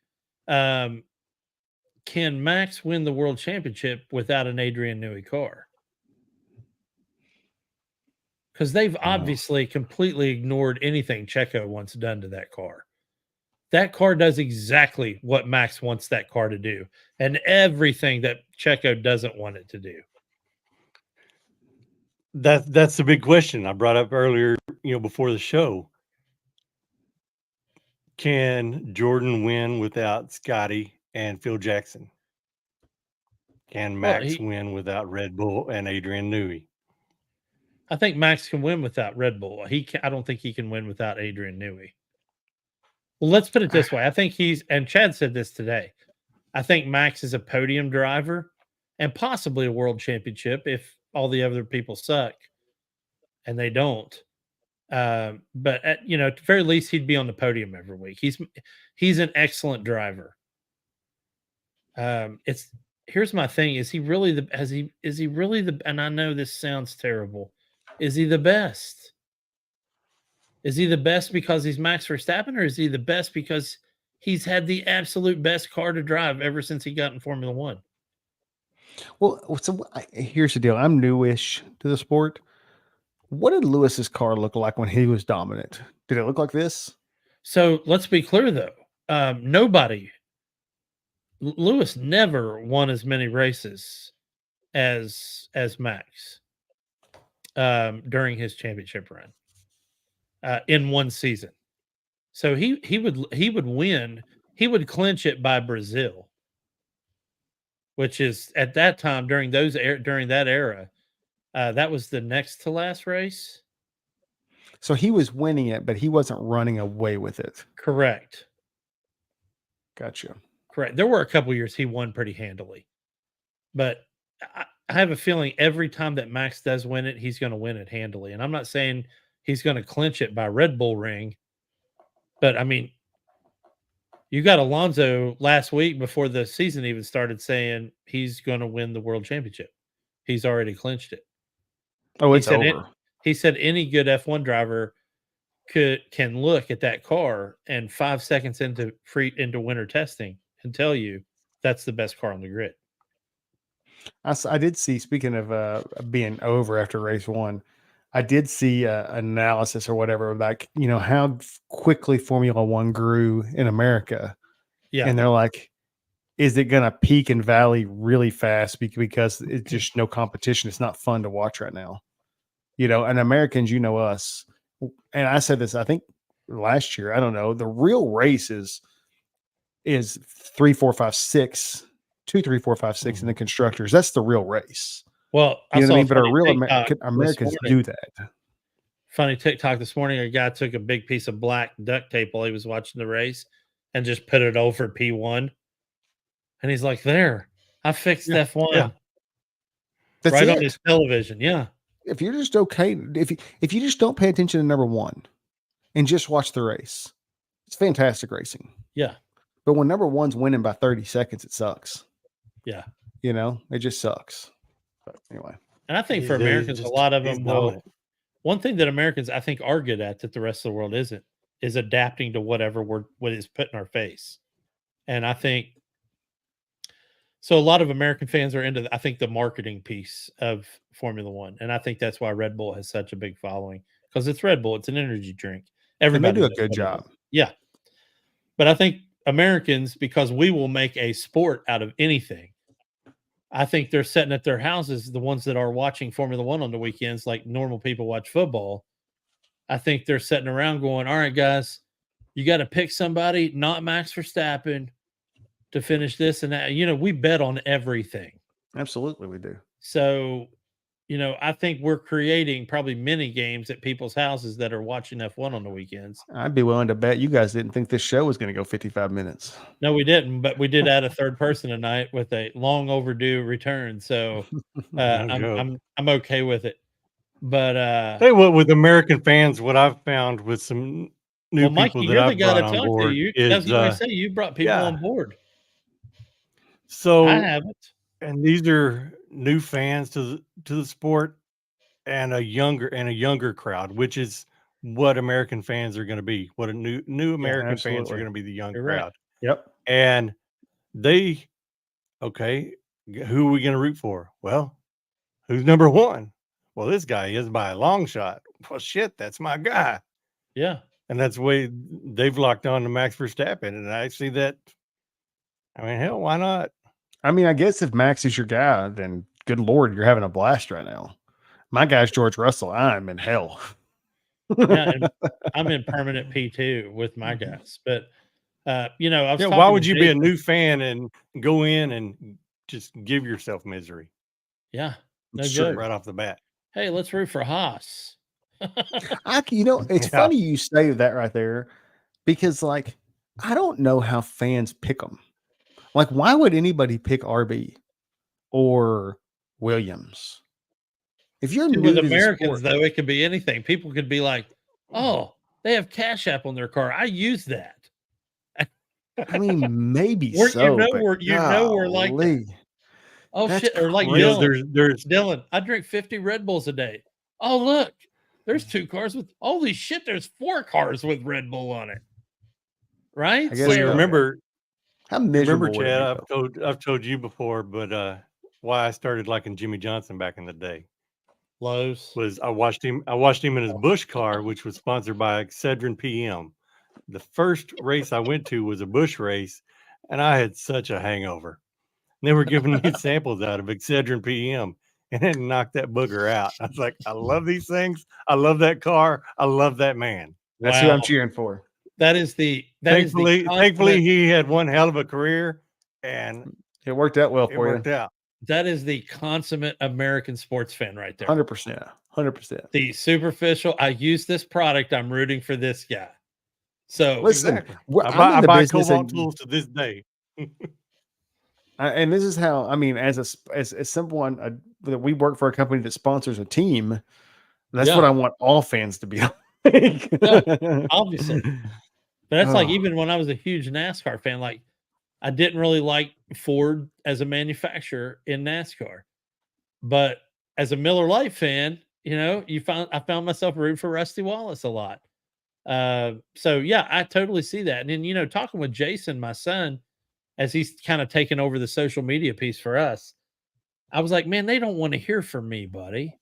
Can Max win the world championship without an Adrian Newey car? Because they've obviously completely ignored anything Checo once done to that car. That car does exactly what Max wants that car to do, and everything that Checo doesn't want it to do. That's the big question I brought up earlier, before the show. Can Jordan win without Scotty and Phil Jackson? Can Max win without Red Bull and Adrian Newey? I think Max can win without Red Bull. I don't think he can win without Adrian Newey. Well, let's put it this way. I think and Chad said this today. I think Max is a podium driver and possibly a world championship if all the other people suck, and they don't. But at the very least, he'd be on the podium every week. He's an excellent driver. Here's my thing: is he really and I know this sounds terrible. Is he the best? Is he the best because he's Max Verstappen, or is he the best because he's had the absolute best car to drive ever since he got in Formula One? Well, so here's the deal. I'm newish to the sport. What did Lewis's car look like when he was dominant? Did it look like this? So let's be clear, though. Lewis never won as many races as Max during his championship run in one season. So he would win. He would clinch it by Brazil, which is at that time during that era. That was the next to last race. So he was winning it, but he wasn't running away with it. Correct. Gotcha. Correct. There were a couple years he won pretty handily, but I have a feeling every time that Max does win it, he's going to win it handily. And I'm not saying he's going to clinch it by Red Bull ring, but I mean, you got Alonso last week before the season even started saying he's going to win the world championship. He's already clinched it. Oh, it's over. He said any good F1 driver can look at that car and 5 seconds into winter testing and tell you that's the best car on the grid. I did see, speaking of being over after race one, I did see analysis or whatever, like, how quickly Formula One grew in America. Yeah. And they're like, is it going to peak and valley really fast because it's just no competition? It's not fun to watch right now. And Americans, us. And I said this, I think last year, I don't know, the real race is 3, 4, 5, 6, 2, 3, 4, 5, 6 in the constructors. That's the real race. Well, you know what I mean? But our real Americans do that. funny TikTok this morning. A guy took a big piece of black duct tape while he was watching the race and just put it over P1. And he's like, there, I fixed Yeah, F1 yeah. That's right it. on his television. Yeah. If you're just okay, if you just don't pay attention to number one and just watch the race, it's fantastic racing. Yeah. But when number one's winning by 30 seconds, it sucks. Yeah. You know, it just sucks. But anyway. And I think for He's Americans, just- a lot of he's them will. dominant. One thing that Americans, I think, are good at that the rest of the world isn't, is adapting to whatever what is put in our face. And I think so. A lot of American fans are into, I think, the marketing piece of Formula One, and I think that's why Red Bull has such a big following, because it's Red Bull. It's an energy drink. And they Everybody do a knows good what it job. is. Yeah, but I think Americans, because we will make a sport out of anything, I think they're sitting at their houses, the ones that are watching Formula One on the weekends, like normal people watch football. I think they're sitting around going, all right, guys, you got to pick somebody, not Max Verstappen, to finish this and that. You know, we bet on everything. Absolutely, we do. So, you know, I think we're creating probably mini games at people's houses that are watching F1 on the weekends. I'd be willing to bet you guys didn't think this show was going to go 55 minutes. No, we didn't, but we did add a third person tonight with a long overdue return. So I'm okay with it. But Tell you what, with American fans, what I've found with some new Mikey, people that you're the I've guy brought to on talk to. board You, is, I was going to say, you brought people yeah. on board. So I haven't. and these are new fans to the sport, and a younger crowd, which is what American fans are going to be. What a new American fans are absolutely. going to be, the young You're right. crowd. Yep. And they, okay, who are we going to root for? Well, who's number one? Well, this guy is by a long shot. Well, shit, that's my guy. Yeah. And that's the way they've locked on to Max Verstappen. And I see that. I mean, hell, why not? I mean, I guess if Max is your guy, then good Lord, you're having a blast right now. My guy's George Russell. I'm in hell. Yeah. And I'm in permanent P2 with my guys. But, you know, I was Yeah, why would you be a new fan and go in and just give yourself misery? Yeah. No Sure. joke. Right off the bat. Hey, let's root for Haas. It's funny you say that right there, because like I don't know how fans pick them. Like, why would anybody pick RB or Williams? If you're new With to the Americans, sport, though, it could be anything. People could be like, oh, they have Cash App on their car. I use that. I mean, maybe We're- so. you know but we're like that. golly, Oh, that's shit. Or like crazy. Dylan. Dylan, I drink 50 Red Bulls a day. Oh, look. There's 2 cars with, holy shit, there's 4 cars with Red Bull on it. Right? I guess Well, so. you remember, how miserable would Chad, it be, though? I've told you before, but why I started liking Jimmy Johnson back in the day Lowe's. was I watched him in his Busch car, which was sponsored by Excedrin PM. The first race I went to was a Busch race, and I had such a hangover. And they were giving me samples out of Excedrin PM, and it knocked that booger out. I was like, I love these things. I love that car. I love that man. That's who I'm cheering for. That is the Thankfully, he had one hell of a career, and It worked out well it for worked you. out. that is the consummate American sports fan right there. 100%. 100%. The superficial, I use this product, I'm rooting for this guy. So Listen, Exactly. I'm I in the buy business Cobalt and- tools to this day. and this is how, I mean, as someone that we work for a company that sponsors a team, that's Yeah. what I want all fans to be like. obviously. But that's like, Oh. even when I was a huge NASCAR fan, like I didn't really like Ford as a manufacturer in NASCAR. But as a Miller Lite fan, you know, I found myself rooting for Rusty Wallace a lot. So yeah, I totally see that. And then, you know, talking with Jason, my son, as he's kind of taken over the social media piece for us, I was like, man, they don't want to hear from me, buddy.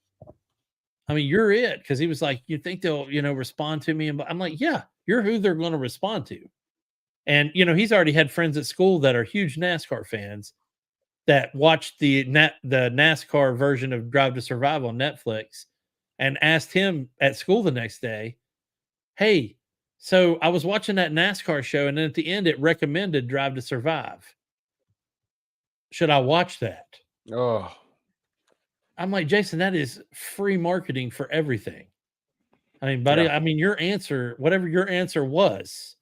I mean, you're it. Because he was like, you think they'll, you know, respond to me? And I'm like, yeah, you're who they're going to respond to. And, you know, he's already had friends at school that are huge NASCAR fans that watched the NASCAR version of Drive to Survive on Netflix and asked him at school the next day, hey, so I was watching that NASCAR show, and then at the end it recommended Drive to Survive. Should I watch that? Oh, I'm like, Jason, that is free marketing for everything. I mean, buddy, Yeah. I mean, your answer, whatever your answer was,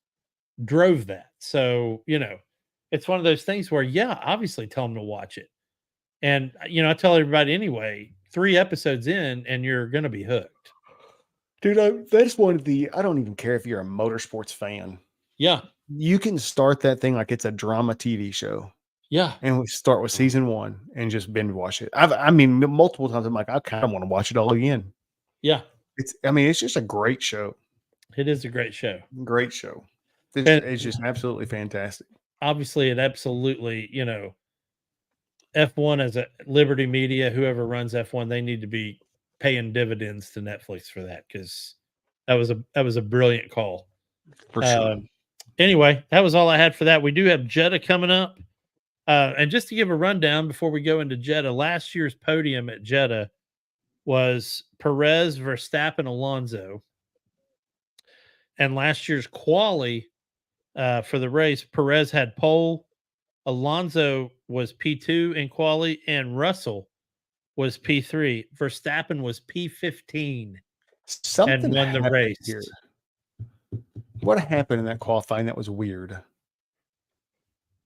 drove that. So, it's one of those things where, yeah, obviously tell them to watch it. And, I tell everybody anyway, 3 episodes in and you're going to be hooked. Dude, that's one of the, I don't even care if you're a motorsports fan. Yeah. You can start that thing like it's a drama TV show. Yeah. And we start with season 1 and just binge watch it. I mean, multiple times I'm like, I kind of want to watch it all again. Yeah. It's just a great show. It is a great show. Great show. And It's just absolutely fantastic. obviously, it absolutely, F1 as a Liberty Media, whoever runs F1, they need to be paying dividends to Netflix for that, because that was a brilliant call. For sure. Anyway, that was all I had for that. We do have Jeddah coming up. And just to give a rundown before we go into Jeddah, last year's podium at Jeddah was Perez, Verstappen, Alonso. And last year's quali for the race, Perez had pole, Alonso was P2 in quali, and Russell was P3. Verstappen was P15 Something and won the happened race. here. What happened in that qualifying that was weird?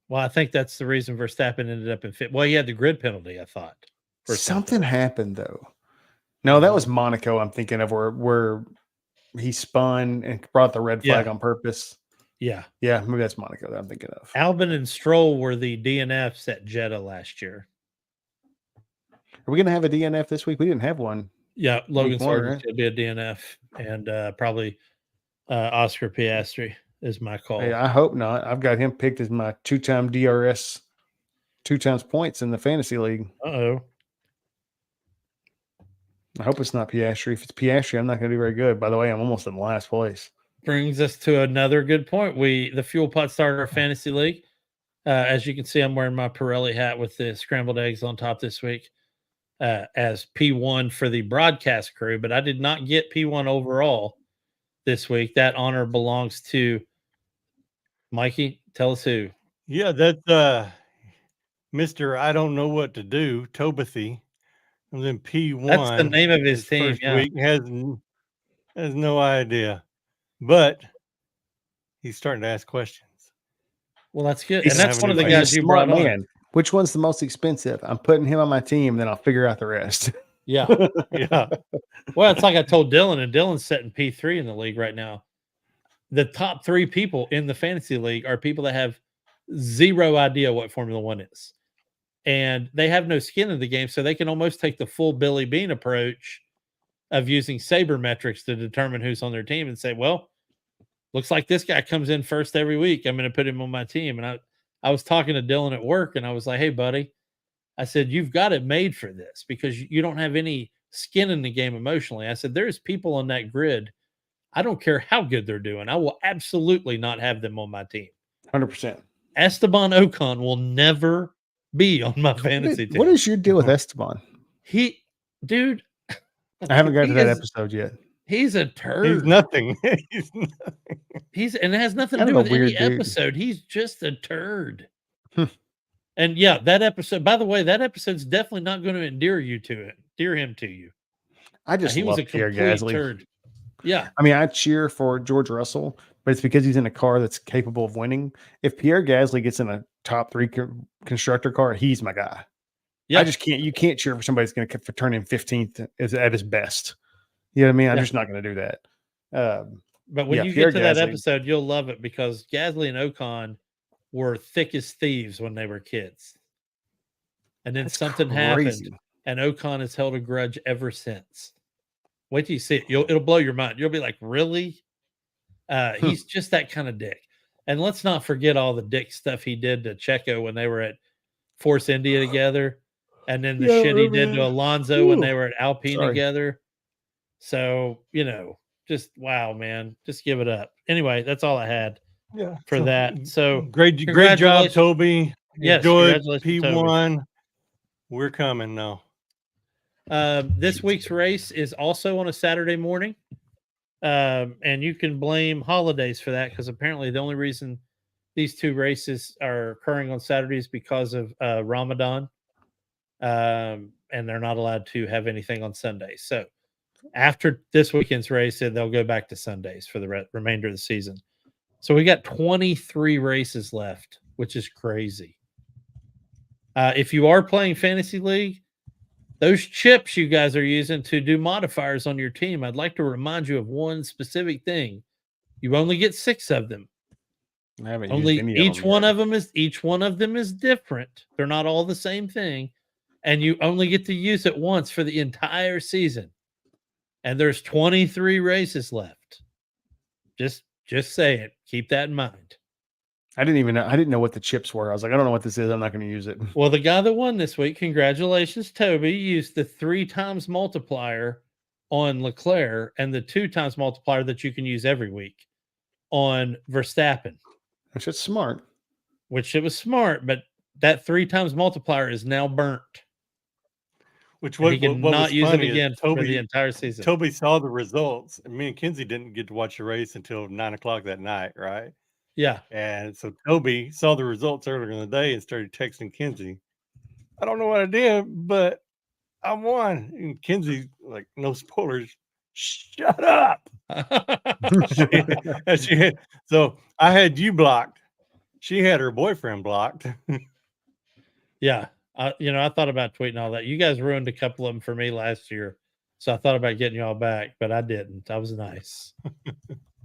Well, I think that's the reason Verstappen ended up in fifth. Well, he had the grid penalty, I thought. Something happened though. No, that was Monaco. I'm thinking of where he spun and brought the red flag on purpose. Yeah. Yeah, maybe that's Monaco that I'm thinking of. Albon and Stroll were the DNFs at Jeddah last year. Are we going to have a DNF this week? We didn't have one. Yeah, Logan Sargent's right? going to be a DNF, and probably Oscar Piastri is my call. Hey, I hope not. I've got him picked as my 2-time DRS, 2 times points in the fantasy league. Uh-oh. I hope it's not Piastri. If it's Piastri, I'm not going to do very good. By the way, I'm almost in last place. Brings us to another good point. The Fuel Pot started our fantasy league. As you can see, I'm wearing my Pirelli hat with the scrambled eggs on top this week as P1 for the broadcast crew, but I did not get P1 overall this week. That honor belongs to Mikey. Tell us who. Yeah, that's Mr. I don't know what to do, Tobathy. And then P1. That's the name of his team. First Yeah. week has no idea, but he's starting to ask questions. Well, that's good. And that's one of the guys you brought on. Which one's the most expensive? I'm putting him on my team, then I'll figure out the rest. Yeah. Yeah. Well, it's like I told Dylan, and Dylan's setting P3 in the league right now. The top 3 people in the fantasy league are people that have zero idea what Formula One is. And they have no skin in the game, so they can almost take the full Billy Bean approach of using sabermetrics to determine who's on their team and say, well, looks like this guy comes in first every week. I'm going to put him on my team. And I was talking to Dylan at work, and I was like, hey, buddy, I said, you've got it made for this because you don't have any skin in the game emotionally. I said, there's people on that grid. I don't care how good they're doing. I will absolutely not have them on my team. 100%. Esteban Ocon will never be on my fantasy team. What is your deal with Esteban? Dude, I haven't got to that episode yet. He's a turd. He's nothing. He's nothing. And it has nothing to do with any episode. He's just a turd. And yeah, that episode, by the way, that episode's definitely not going to endear him to you. I just love Pierre Gasly. Turd. Yeah. I mean, I cheer for George Russell, but it's because he's in a car that's capable of winning. If Pierre Gasly gets in a top 3 constructor car, he's my guy. Yeah. You can't cheer for somebody that's going to turn in 15th at his best. You know what I mean? I'm just not going to do that. But when you get to that episode, you'll love it because Gasly and Ocon were thick as thieves when they were kids. And then something happened, and Ocon has held a grudge ever since. Wait till you see it. It'll blow your mind. You'll be like, really? He's just that kind of dick. And let's not forget all the dick stuff he did to Checo when they were at Force India together. And then the shit he did to Alonso when they were at Alpine together. So, just wow, man. Just give it up. Anyway, that's all I had for that. So great job, Toby. Yes, good P1. We're coming now. This week's race is also on a Saturday morning. And you can blame holidays for that because apparently the only reason these 2 races are occurring on Saturdays because of Ramadan. And they're not allowed to have anything on Sunday. So after this weekend's race, they'll go back to Sundays for the remainder of the season. So we got 23 races left, which is crazy. If you are playing Fantasy League, those chips you guys are using to do modifiers on your team, I'd like to remind you of one specific thing. You only get 6 of them. I haven't used Only any each of them one yet. of them is each one of them is different. They're not all the same thing, and you only get to use it once for the entire season. And there's 23 races left. Just say it. Keep that in mind. I didn't know what the chips were. I was like, I don't know what this is. I'm not going to use it. Well, the guy that won this week, congratulations, Toby, used the 3 times multiplier on Leclerc and the 2 times multiplier that you can use every week on Verstappen. Which is smart. Which it was smart, but that 3 times multiplier is now burnt. Which he can what not was use it funny again is for the entire season. Toby saw the results, and me and Kinsey didn't get to watch the race until 9:00 that night, right? Yeah. And so Toby saw the results earlier in the day and started texting Kinsey. I don't know what I did, but I won. And Kinsey, like, no spoilers. Shut up. So I had you blocked. She had her boyfriend blocked. Yeah. I thought about tweeting all that. You guys ruined a couple of them for me last year. So I thought about getting y'all back, but I didn't. I was nice.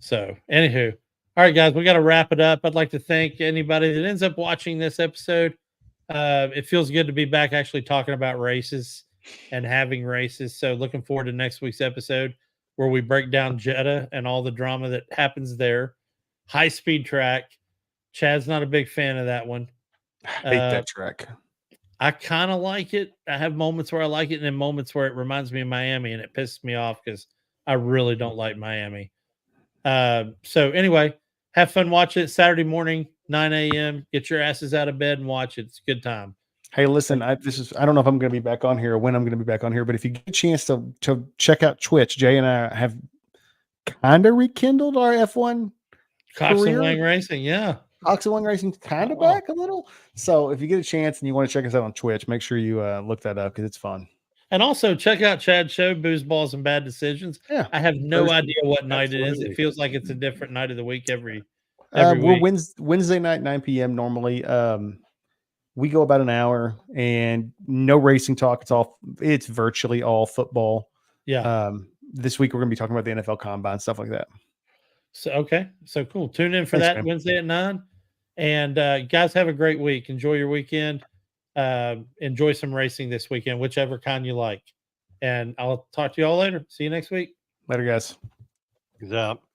So, anywho. All right, guys, we got to wrap it up. I'd like to thank anybody that ends up watching this episode. It feels good to be back actually talking about races and having races. So, looking forward to next week's episode where we break down Jeddah and all the drama that happens there. High speed track. Chad's not a big fan of that one. I hate that track. I kind of like it. I have moments where I like it and then moments where it reminds me of Miami and it pisses me off because I really don't like Miami. So anyway, have fun watching it Saturday morning, 9 a.m. Get your asses out of bed and watch it. It's a good time. Hey, listen, I don't know if I'm going to be back on here or when I'm going to be back on here, but if you get a chance to check out Twitch, Jay and I have kind of rekindled our F1 Cox and career. Wang Racing, yeah. Cox and Wang Racing's kind of back a little. So if you get a chance and you want to check us out on Twitch, make sure you look that up because it's fun. And also check out Chad's show, Booze, Balls, and Bad Decisions. Yeah, I have no Thursday. idea what night it is. Absolutely. It feels like it's a different night of the week every We're week. Wednesday night, 9 p.m. normally. We go about an hour and no racing talk. It's virtually all football. Yeah. This week we're going to be talking about the NFL Combine, stuff like that. So, okay. So cool. Tune in for Thanks, that man. Wednesday at 9. And guys, have a great week. Enjoy your weekend. Enjoy some racing this weekend, whichever kind you like. And I'll talk to you all later. See you next week. Later, guys. He's out.